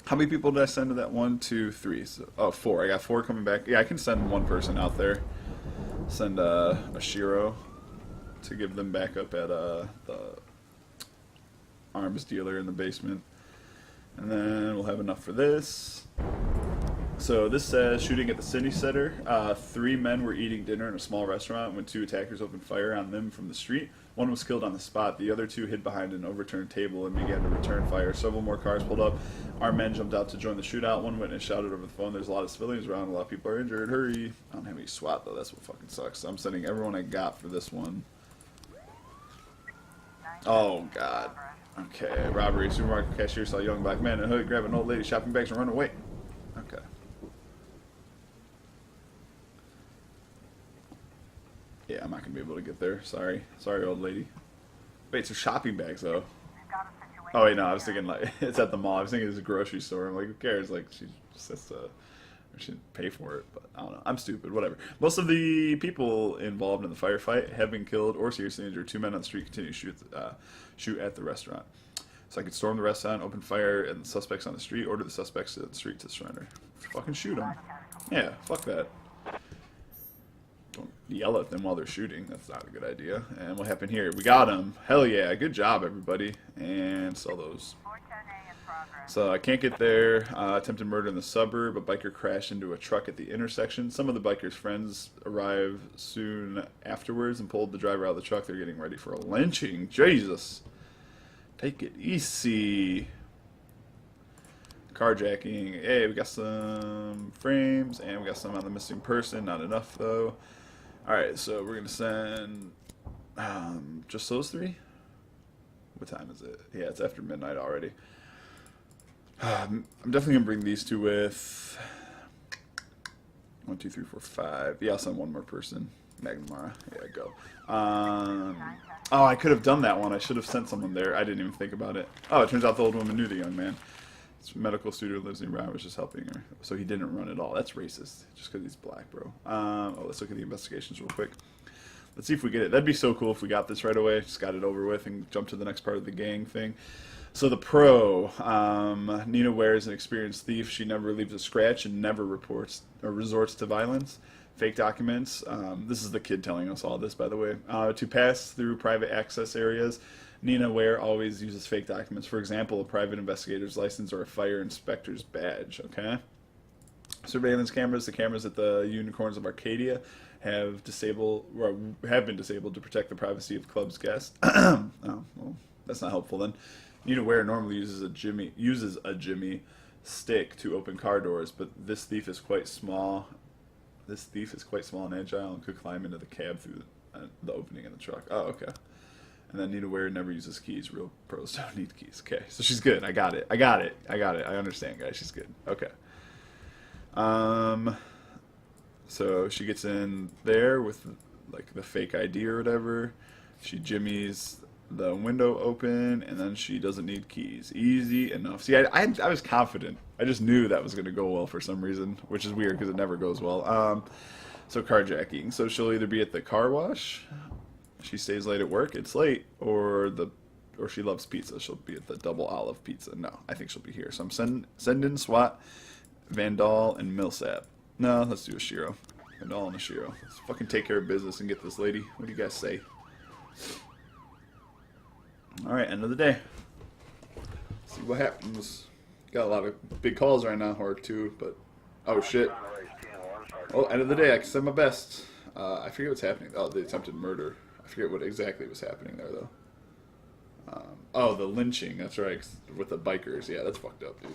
How many people did I send to that? 1, 2, 3. So, 4. I got 4 coming back. Yeah, I can send 1 person out there. Send a Shiro to give them backup at the arms dealer in the basement. And then we'll have enough for this. So this says, shooting at the city center. 3 men were eating dinner in a small restaurant when 2 attackers opened fire on them from the street. 1 was killed on the spot. The other 2 hid behind an overturned table and began to return fire. Several more cars pulled up. Our men jumped out to join the shootout. 1 witness shouted over the phone, "There's a lot of civilians around. A lot of people are injured. Hurry." I don't have any SWAT, though. That's what fucking sucks. So I'm sending everyone I got for this one. Oh, God. Okay. Robbery. Supermarket cashier saw a young black man in a hood grab an old lady shopping bags and run away. Okay. Yeah, I'm not going to be able to get there. Sorry. Sorry, old lady. Wait, so shopping bags, though. Oh, wait, no, I was thinking, like, it's at the mall. I was thinking it's a grocery store. I'm like, who cares? Like, she just has to, or she didn't pay for it, but I don't know. I'm stupid, whatever. Most of the people involved in the firefight have been killed or seriously injured. 2 men on the street continue to shoot at the restaurant. So I could storm the restaurant, open fire, and the suspects on the street, order the suspects to the street to surrender. Fucking shoot them. Yeah, fuck that. Don't yell at them while they're shooting. That's not a good idea. And what happened here? We got him. Hell yeah. Good job, everybody. And sell those. So I can't get there. Attempted murder in the suburb. A biker crashed into a truck at the intersection. Some of the biker's friends arrive soon afterwards and pulled the driver out of the truck. They're getting ready for a lynching. Jesus. Take it easy. Carjacking. Hey, we got some frames, and we got some on the missing person. Not enough, though. Alright, so we're going to send just those 3? What time is it? Yeah, it's after midnight already. I'm definitely going to bring these 2 with 1, 2, 3, 4, 5. Yeah, I'll send 1 more person. Magnamara. Yeah, go. Oh, I could have done that one. I should have sent someone there. I didn't even think about it. Oh, it turns out the old woman knew the young man. This medical student lives nearby. I was just helping her. So he didn't run at all. That's racist. Just because he's black, bro. Oh, let's look at the investigations real quick. Let's see if we get it. That'd be so cool if we got this right away. Just got it over with and jump to the next part of the gang thing. So the pro, Nina Ware is an experienced thief. She never leaves a scratch and never reports or resorts to violence. Fake documents. This is the kid telling us all this, by the way. To pass through private access areas, Nina Ware always uses fake documents. For example, a private investigator's license or a fire inspector's badge. Okay. Surveillance cameras. The cameras at the Unicorns of Arcadia have been disabled to protect the privacy of club's guests. Oh, well, that's not helpful then. Nina Ware normally uses a jimmy stick to open car doors, but this thief is quite small. This thief is quite small and agile and could climb into the cab through the opening in the truck. Oh, okay. And then Nina Ware never uses keys. Real pros don't need keys. Okay, so she's good. I got it. I understand, guys. She's good. Okay. So she gets in there with like the fake ID or whatever. She jimmies the window open, and then she doesn't need keys. Easy enough. See, I was confident. I just knew that was going to go well for some reason, which is weird because it never goes well. So carjacking. So she'll either be at the car wash, she stays late at work, it's late, or she loves pizza. She'll be at the Double Olive Pizza. No, I think she'll be here. So I'm sending SWAT, Vandal, and Millsap. No, let's do a Shiro. Vandal and a Shiro. Let's fucking take care of business and get this lady. What do you guys say? Alright, end of the day. See what happens. Got a lot of big calls right now, or two, but... Oh, shit. Oh, end of the day, I can send my best. I forget what's happening. Oh, the attempted murder. I forget what exactly was happening there, though. Oh, the lynching. That's right, with the bikers. Yeah, that's fucked up, dude.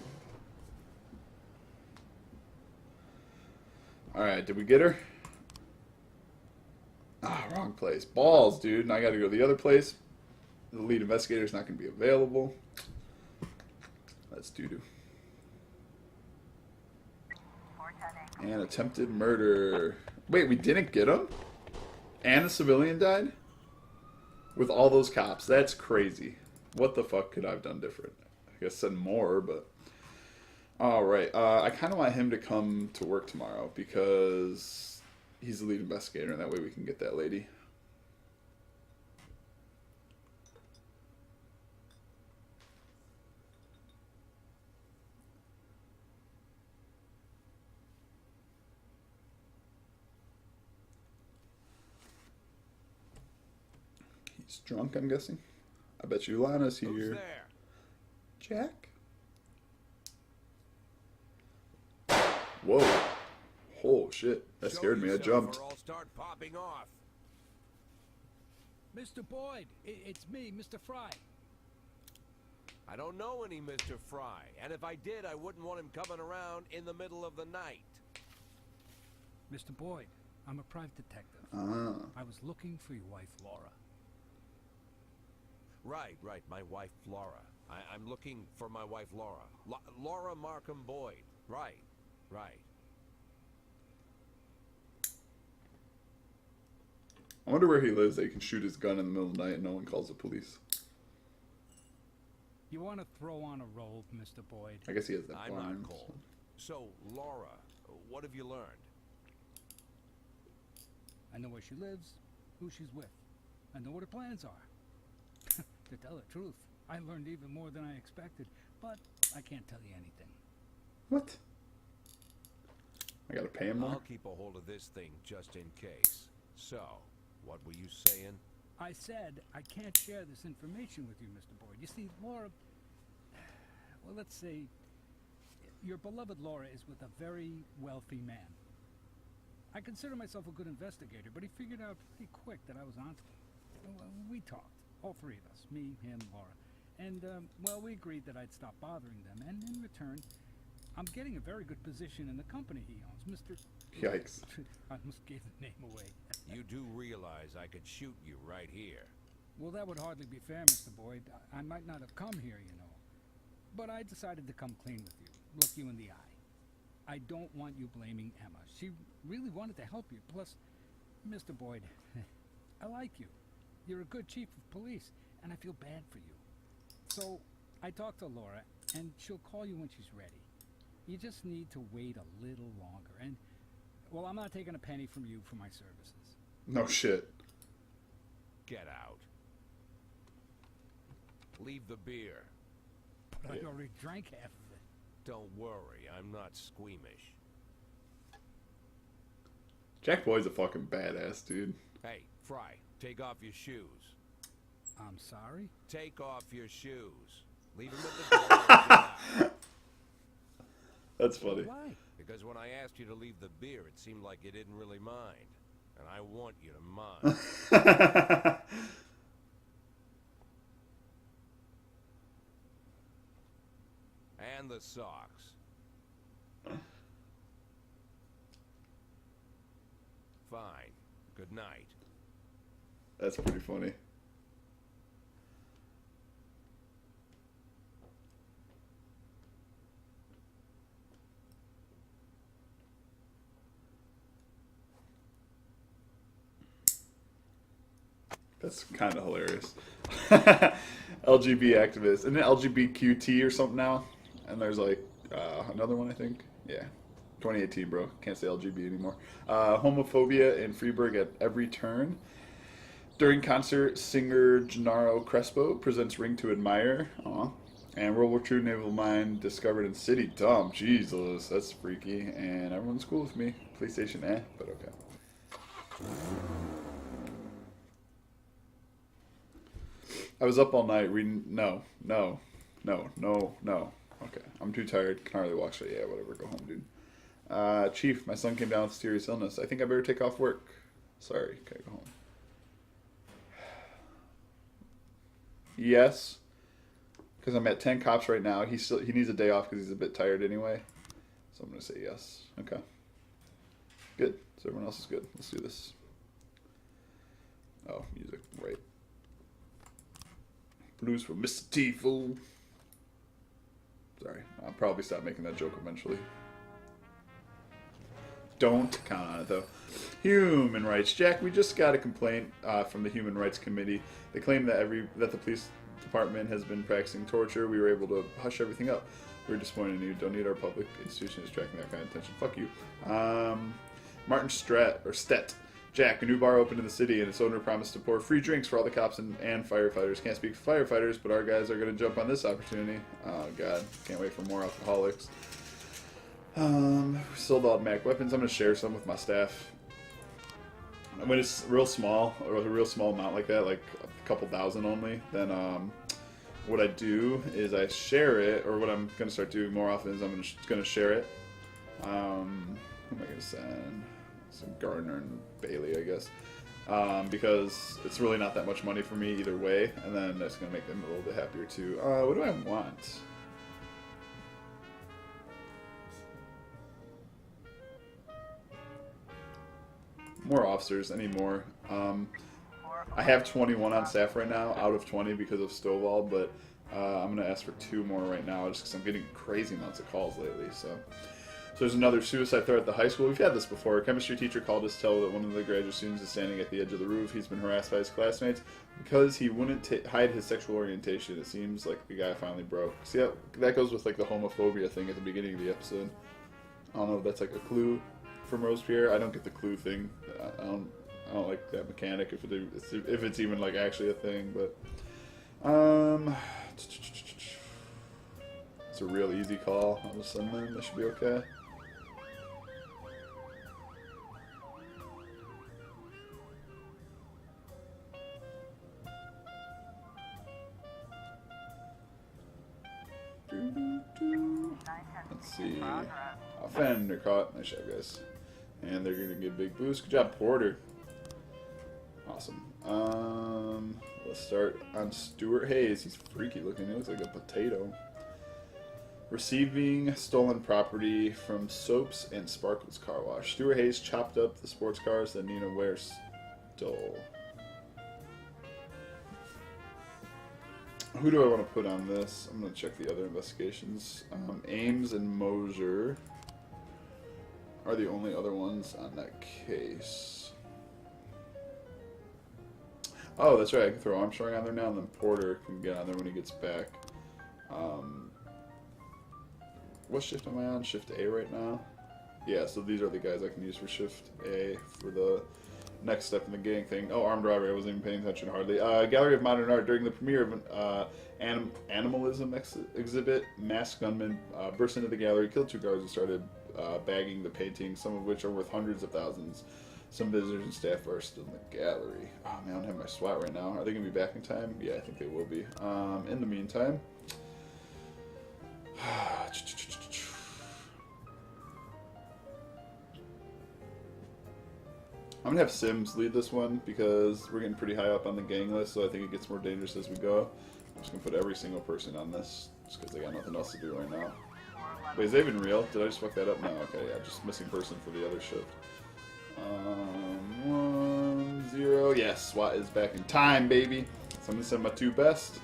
Alright, did we get her? Ah, wrong place. Balls, dude. And I gotta go to the other place. The lead investigator's not gonna be available. That's doo-doo. And attempted murder. Wait, we didn't get him? And a civilian died? With all those cops. That's crazy. What the fuck could I have done different? I guess send more, but... Alright, I kind of want him to come to work tomorrow because he's the lead investigator, and that way we can get that lady. He's drunk, I'm guessing. I bet you Lana's here. Who's there? Jack? Whoa. Oh, shit. That scared me. I jumped. Or I'll start popping off. Mr. Boyd, it's me, Mr. Fry. I don't know any Mr. Fry, and if I did, I wouldn't want him coming around in the middle of the night. Mr. Boyd, I'm a private detective. I was looking for your wife, Laura. Right, my wife, Laura. I'm looking for my wife, Laura. Laura Markham Boyd. Right. I wonder where he lives that he can shoot his gun in the middle of the night and no one calls the police. You want to throw on a robe, Mr. Boyd? I guess he has that I'm farm, not cold. So, Laura, what have you learned? I know where she lives, who she's with. I know what her plans are. To tell the truth, I learned even more than I expected, but I can't tell you anything. What? I gotta pay him more? I'll keep a hold of this thing just in case. So, what were you saying? I said I can't share this information with you, Mr. Boyd. You see, Laura... Well, let's say... Your beloved Laura is with a very wealthy man. I consider myself a good investigator, but he figured out pretty quick that I was onto him. We talked. All three of us. Me, him, Laura. And, well, we agreed that I'd stop bothering them, and in return, I'm getting a very good position in the company he owns, Mr. Yikes. I almost gave the name away. You do realize I could shoot you right here. Well, that would hardly be fair, Mr. Boyd. I might not have come here, you know. But I decided to come clean with you. Look you in the eye. I don't want you blaming Emma. She really wanted to help you. Plus, Mr. Boyd, I like you. You're a good chief of police, and I feel bad for you. So, I talked to Laura, and she'll call you when she's ready. You just need to wait a little longer, and, well, I'm not taking a penny from you for my services. No shit. Get out. Leave the beer. But I already drank half of it. Don't worry, I'm not squeamish. Jack Boyd's a fucking badass, dude. Hey, Fry, take off your shoes. I'm sorry? Take off your shoes. Leave them at the door and get out. That's funny. Why? Because when I asked you to leave the beer, it seemed like you didn't really mind. And I want you to mind. And the socks. Fine. Good night. That's pretty funny. That's kind of hilarious. LGB activist. Isn't it LGBTQT or something now? And there's like another one, I think. Yeah. 2018, bro. Can't say LGB anymore. Homophobia in Freeburg at every turn. During concert, singer Gennaro Crespo presents Ring to Admire. Aw. And World War II naval mine discovered in city dump. Jesus, that's freaky. And everyone's cool with me. PlayStation, but okay. I was up all night reading. No. Okay, I'm too tired. Can hardly walk, so yeah, whatever. Go home, dude. Chief, my son came down with serious illness. I think I better take off work. Sorry, can I go home? Yes, because I'm at 10 cops right now. He needs a day off because he's a bit tired anyway. So I'm gonna say yes. Okay. Good. So everyone else is good. Let's do this. Oh, music, right. Blues for Mr. T, fool. Sorry, I'll probably stop making that joke eventually. Don't count on it, though. Human rights. Jack, we just got a complaint from the Human Rights Committee. They claim that the police department has been practicing torture. We were able to hush everything up. We're disappointed in you. Don't need our public institutions tracking that kind of attention. Fuck you. Martin Stett. Jack, a new bar opened in the city, and its owner promised to pour free drinks for all the cops and firefighters. Can't speak for firefighters, but our guys are going to jump on this opportunity. Oh, God. Can't wait for more alcoholics. We sold automatic weapons. I'm going to share some with my staff. When it's real small, or a real small amount like that, like a couple thousand only, then what I do is I share it, or what I'm going to start doing more often is I'm going to share it. Who am I going to send? Some Gardner and Bailey, I guess, because it's really not that much money for me either way, and then that's going to make them a little bit happier too. What do I want? More officers, I need more. I have 21 on staff right now, out of 20 because of Stovall, but I'm going to ask for 2 more right now just because I'm getting crazy amounts of calls lately, so there's another suicide threat at the high school. We've had this before. A chemistry teacher called us to tell that one of the graduate students is standing at the edge of the roof. He's been harassed by his classmates because he wouldn't hide his sexual orientation. It seems like the guy finally broke. See, that goes with like the homophobia thing at the beginning of the episode. I don't know if that's like a clue from Robespierre. I don't get the clue thing. I don't like that mechanic if it's even like actually a thing. But it's a real easy call. I'll just send them. That should be okay. Let's see. Fender caught. Nice shot, guys. And they're gonna get a big boost. Good job, Porter. Awesome. Let's start on Stuart Hayes. He's freaky looking. He looks like a potato. Receiving stolen property from Soaps and Sparkles Car Wash. Stuart Hayes chopped up the sports cars that Nina Ware stole. Who do I want to put on this? I'm going to check the other investigations. Ames and Mosier are the only other ones on that case. Oh, that's right. I can throw Armstrong on there now, and then Porter can get on there when he gets back. What shift am I on? Shift A right now? Yeah, so these are the guys I can use for Shift A for the next step in the gang thing. Oh, armed robbery. I wasn't even paying attention hardly. Gallery of Modern Art. During the premiere of an animalism exhibit, masked gunmen burst into the gallery, killed 2 guards, and started bagging the paintings, some of which are worth hundreds of thousands. Some visitors and staff are still in the gallery. Oh man, I don't have my SWAT right now. Are they going to be back in time? Yeah, I think they will be. In the meantime... I'm going to have Sims lead this one because we're getting pretty high up on the gang list, so I think it gets more dangerous as we go. I'm just going to put every single person on this just because they got nothing else to do right now. Wait, is that even real? Did I just fuck that up? No, okay, yeah, just missing person for the other shift. 1, 0, yes, SWAT is back in time, baby. So I'm going to send my 2 best,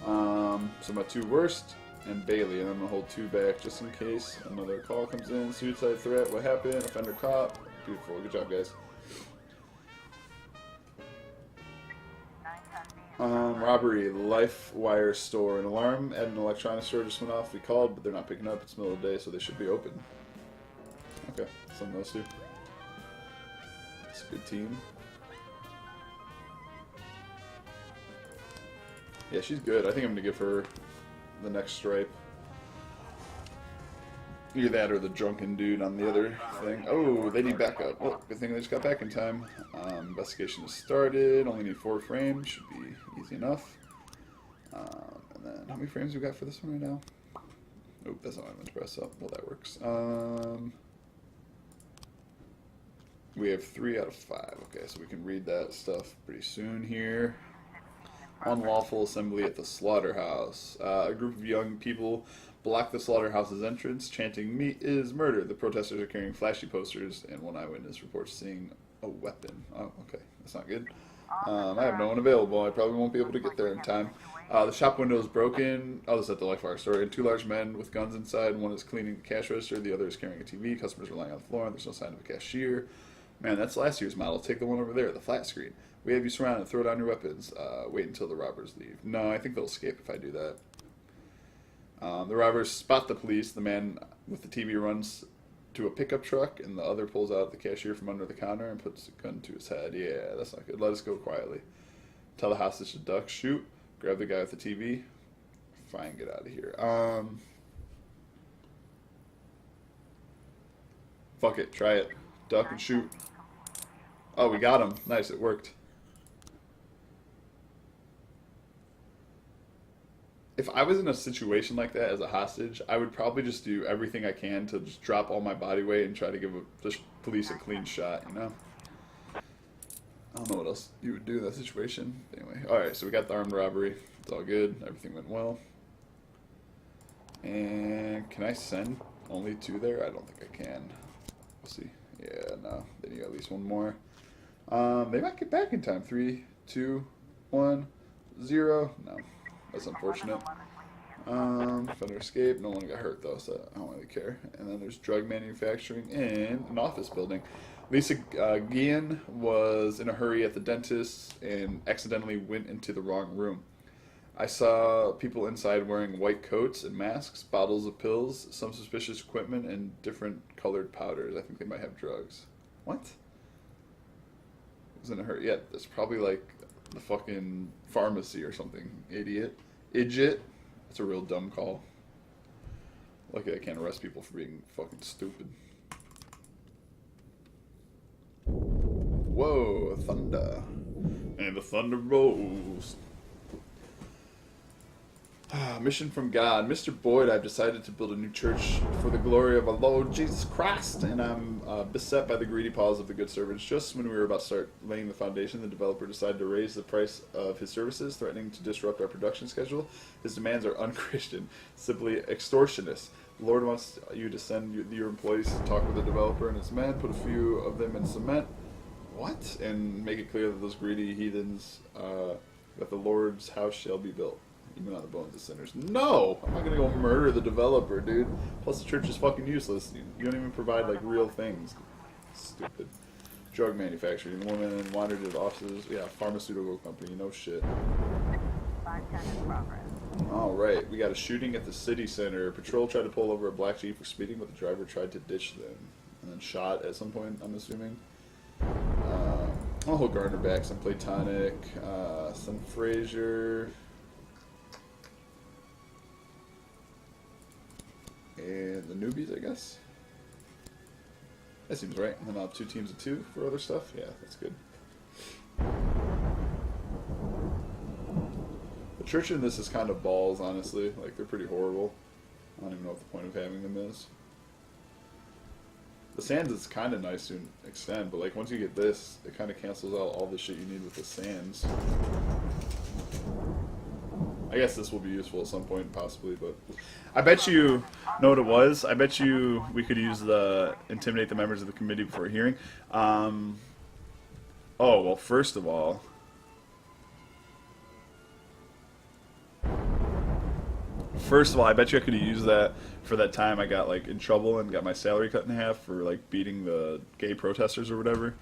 so my 2 worst, and Bailey, and I'm going to hold 2 back just in case another call comes in. Suicide threat, what happened? Offender caught. Beautiful, good job, guys. Robbery, LifeWire store. An alarm at an electronics store just went off. We called, but they're not picking up. It's middle of the day, so they should be open. Okay, something else to do. It's a good team. Yeah, she's good. I think I'm going to give her the next stripe. Either that or the drunken dude on the other thing. Oh, they need backup. Well, good thing they just got back in time. Investigation has started. Only need 4 frames. Should be easy enough. And then, how many frames we got for this one right now? Nope, that's not what I meant to press up. Well, that works. We have 3 out of 5. Okay, so we can read that stuff pretty soon here. Unlawful assembly at the slaughterhouse. A group of young people blocked the slaughterhouse's entrance, chanting, "Meat is murder." The protesters are carrying flashy posters, and one eyewitness reports seeing a weapon. Oh, okay. That's not good. I have no one available. I probably won't be able to get there in time. The shop window is broken. Oh, this is at the LifeWire store. And 2 large men with guns inside. One is cleaning the cash register. The other is carrying a TV. Customers are lying on the floor, and there's no sign of a cashier. Man, that's last year's model. Take the one over there, the flat screen. We have you surrounded. Throw down your weapons. Wait until the robbers leave. No, I think they'll escape if I do that. The robbers spot the police. The man with the TV runs to a pickup truck, and the other pulls out the cashier from under the counter and puts a gun to his head. Yeah, that's not good. Let us go quietly. Tell the hostage to duck, shoot, grab the guy with the TV. Fine, get out of here. Fuck it, try it. Duck and shoot. Oh, we got him. Nice, it worked. If I was in a situation like that as a hostage, I would probably just do everything I can to just drop all my body weight and try to give the police a clean shot, you know? I don't know what else you would do in that situation. Anyway, alright, so we got the armed robbery. It's all good. Everything went well. And can I send only 2 there? I don't think I can. We'll see. Yeah, no. They need at least 1 more. They might get back in time. 3, 2, 1, 0. No. That's unfortunate. Fender escape. No one got hurt though, so I don't really care. And then there's drug manufacturing and an office building. Lisa Guillen was in a hurry at the dentist and accidentally went into the wrong room. I saw people inside wearing white coats and masks, bottles of pills, some suspicious equipment, and different colored powders. I think they might have drugs. What? Was in a hurry. Yeah, that's probably like the fucking pharmacy or something. Idiot. That's a real dumb call. Lucky I can't arrest people for being fucking stupid. Whoa, thunder. And the thunder rolls. Mission from God. Mr. Boyd, I've decided to build a new church for the glory of our Lord Jesus Christ, and I'm beset by the greedy paws of the good servants. Just when we were about to start laying the foundation, the developer decided to raise the price of his services, threatening to disrupt our production schedule. His demands are unchristian, simply extortionist. The Lord wants you to send your employees to talk with the developer and his men, put a few of them in cement. What? And make it clear that those greedy heathens, that the Lord's house shall be built. Even on the bones of sinners. No! I'm not gonna go murder the developer, dude. Plus the church is fucking useless. You don't even provide, like, real things. Stupid. Drug manufacturing. The woman wandered into offices. Yeah, pharmaceutical company. No shit. Alright, we got a shooting at the city center. Patrol tried to pull over a black Jeep for speeding, but the driver tried to ditch them. And then shot at some point, I'm assuming. I'll hold Gardner back. Some Platonic. Some Frazier. And the newbies, I guess. That seems right. And then I'll have 2 teams of 2 for other stuff. Yeah, that's good. The church in this is kind of balls, honestly. Like, they're pretty horrible. I don't even know what the point of having them is. The sands is kind of nice to extend, but like once you get this, it kind of cancels out all the shit you need with the sands. I guess this will be useful at some point, possibly, but I bet you know what it was. I bet you we could use the intimidate the members of the committee before a hearing. Oh, well, first of all, I bet you I could have used that for that time I got like in trouble and got my salary cut in half for like beating the gay protesters or whatever.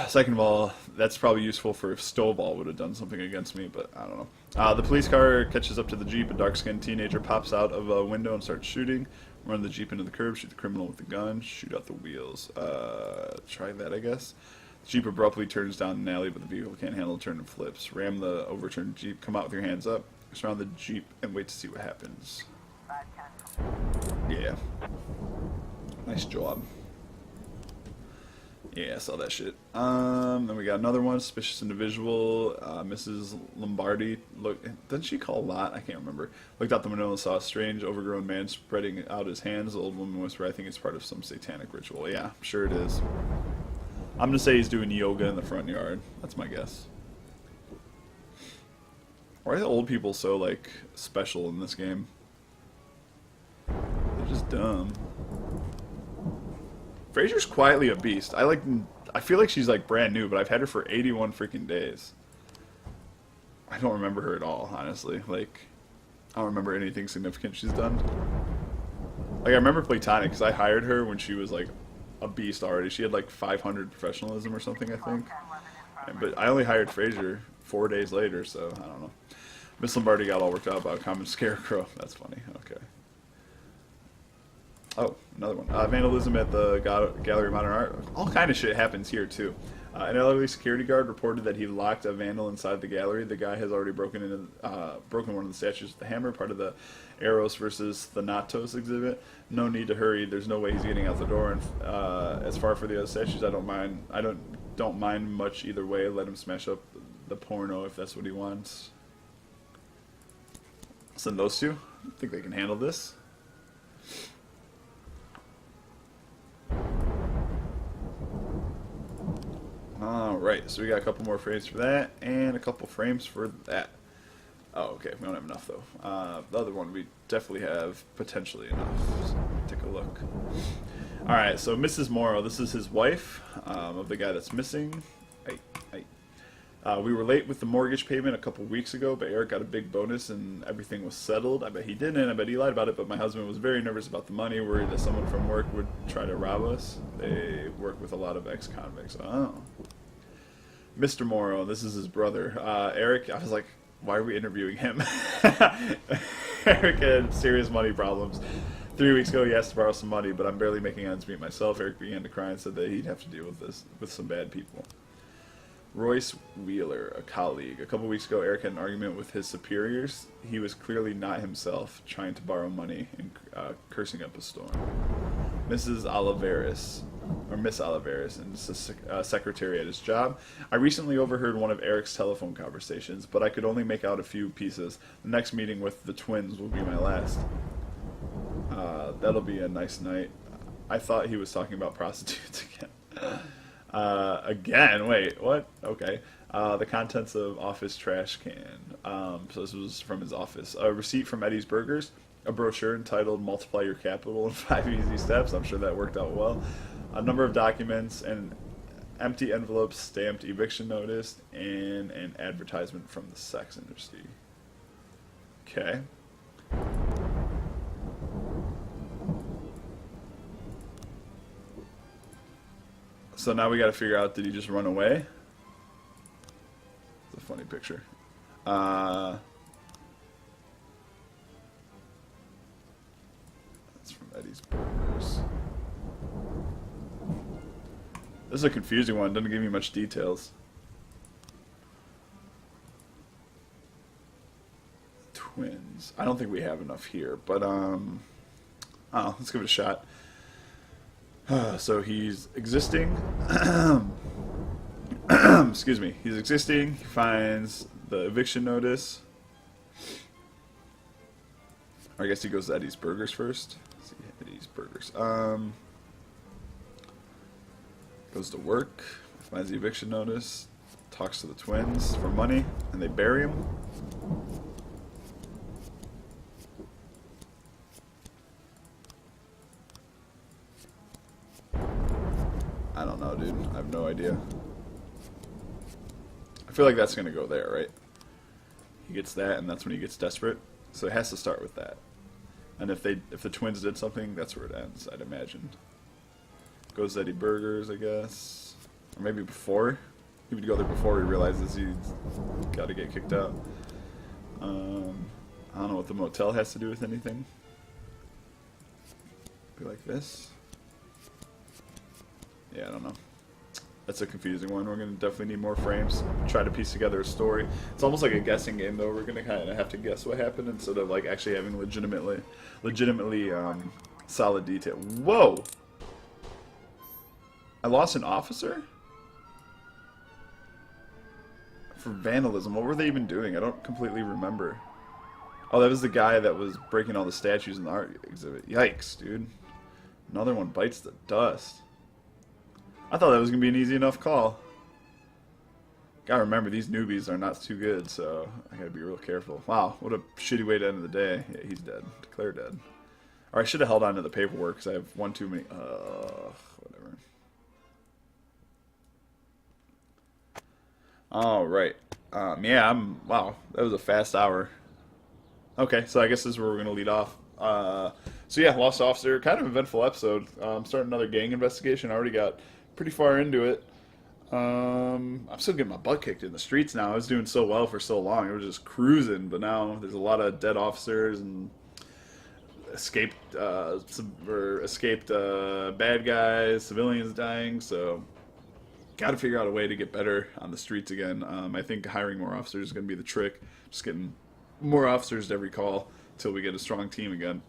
Second of all, that's probably useful for if Stovall would have done something against me, but I don't know. The police car catches up to the Jeep. A dark-skinned teenager pops out of a window and starts shooting. Run the Jeep into the curb, shoot the criminal with the gun, shoot out the wheels. Try that, I guess. The Jeep abruptly turns down an alley, but the vehicle can't handle the turn and flips. Ram the overturned Jeep, come out with your hands up, surround the Jeep, and wait to see what happens. Yeah. Nice job. Yeah, I saw that shit. Then we got another one, suspicious individual. Mrs. Lombardi, look, didn't she call a lot? I can't remember. Looked out the window and saw a strange, overgrown man spreading out his hands. The old woman whispered, I think it's part of some satanic ritual. Yeah, I'm sure it is. I'm gonna say he's doing yoga in the front yard. That's my guess. Why are the old people so, like, special in this game? They're just dumb. Frasier's quietly a beast. I feel like she's like brand new, but I've had her for 81 freaking days. I don't remember her at all, honestly. Like, I don't remember anything significant she's done. Like, I remember Platonic, because I hired her when she was like a beast already. She had like 500 professionalism or something, I think. But I only hired Frasier 4 days later, so I don't know. Miss Lombardi got all worked out about a common scarecrow. That's funny. Okay. Oh, another one. Vandalism at the Gallery of Modern Art. All kind of shit happens here, too. An elderly security guard reported that he locked a vandal inside the gallery. The guy has already broken one of the statues with the hammer, part of the Eros versus Thanatos exhibit. No need to hurry. There's no way he's getting out the door. And as far for the other statues, I don't mind much either way. Let him smash up the porno if that's what he wants. Send those two. I think they can handle this. Alright, so we got a couple more frames for that, and a couple frames for that. Oh, okay, we don't have enough though. The other one, we definitely have potentially enough. So take a look. Alright, so Mrs. Morrow, this is his wife, of the guy that's missing. We were late with the mortgage payment a couple weeks ago, but Eric got a big bonus and everything was settled. I bet he didn't. I bet he lied about it, but my husband was very nervous about the money, worried that someone from work would try to rob us. They work with a lot of ex-convicts. Oh. Mr. Morrow, this is his brother. Eric, I was like, why are we interviewing him? Eric had serious money problems. 3 weeks ago, he asked to borrow some money, but I'm barely making ends meet myself. Eric began to cry and said that he'd have to deal with this with some bad people. Royce Wheeler, a colleague. A couple weeks ago, Eric had an argument with his superiors. He was clearly not himself, trying to borrow money and cursing up a storm. Mrs. Oliveris, or Miss Oliveris, and secretary at his job. I recently overheard one of Eric's telephone conversations, but I could only make out a few pieces. The next meeting with the twins will be my last. That'll be a nice night. I thought he was talking about prostitutes again. Again? Wait, what? Okay. The contents of office trash can. So this was from his office. A receipt from Eddie's Burgers. A brochure entitled Multiply Your Capital in 5 Easy Steps. I'm sure that worked out well. A number of documents, and empty envelopes, stamped eviction notice, and an advertisement from the sex industry. Okay. So now we got to figure out, did he just run away? It's a funny picture. That's from Eddie's Burgers. This is a confusing one. Doesn't give me much details. Twins. I don't think we have enough here, but let's give it a shot. So he's existing. Excuse me. He's existing. He finds the eviction notice. Or I guess he goes to Eddie's Burgers first. Let's see, Eddie's Burgers. Goes to work. Finds the eviction notice. Talks to the twins for money, and they bury him. I don't know, dude. I have no idea. I feel like that's gonna go there, right? He gets that, and that's when he gets desperate. So it has to start with that. And if the twins did something, that's where it ends, I'd imagine. Goes to Eddie Burgers, I guess. Or maybe before. He would go there before he realizes he's got to get kicked out. I don't know what the motel has to do with anything. Be like this. Yeah, I don't know. That's a confusing one. We're going to definitely need more frames. Try to piece together a story. It's almost like a guessing game, though. We're going to kind of have to guess what happened instead of like actually having legitimately solid detail. Whoa! I lost an officer? For vandalism. What were they even doing? I don't completely remember. Oh, that was the guy that was breaking all the statues in the art exhibit. Yikes, dude. Another one bites the dust. I thought that was going to be an easy enough call. Gotta remember, these newbies are not too good, so I gotta be real careful. Wow, what a shitty way to end the day. Yeah, he's dead. Declare dead. Or I should have held on to the paperwork, because I have one too many. Whatever. Alright. Yeah, wow, that was a fast hour. Okay, so I guess this is where we're going to lead off. So yeah, Lost Officer, kind of eventful episode. Starting another gang investigation. I already got pretty far into it. I'm still getting my butt kicked in the streets now. I was doing so well for so long. I was just cruising, but now there's a lot of dead officers and escaped bad guys, civilians dying, so got to figure out a way to get better on the streets again. I think hiring more officers is going to be the trick. Just getting more officers to every call until we get a strong team again.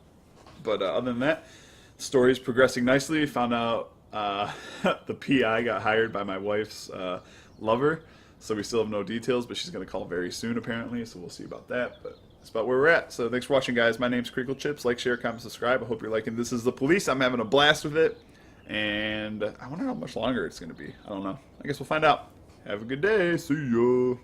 But other than that, the story is progressing nicely. Found out the PI got hired by my wife's lover, so we still have no details, but she's going to call very soon apparently, so we'll see about that. But that's about where we're at. So thanks for watching, guys. My name's CrinkleChips. Like, share, comment, subscribe. I hope you're liking This Is the Police. I'm having a blast with it, and I wonder how much longer it's going to be. I don't know. I guess we'll find out. Have a good day. See ya.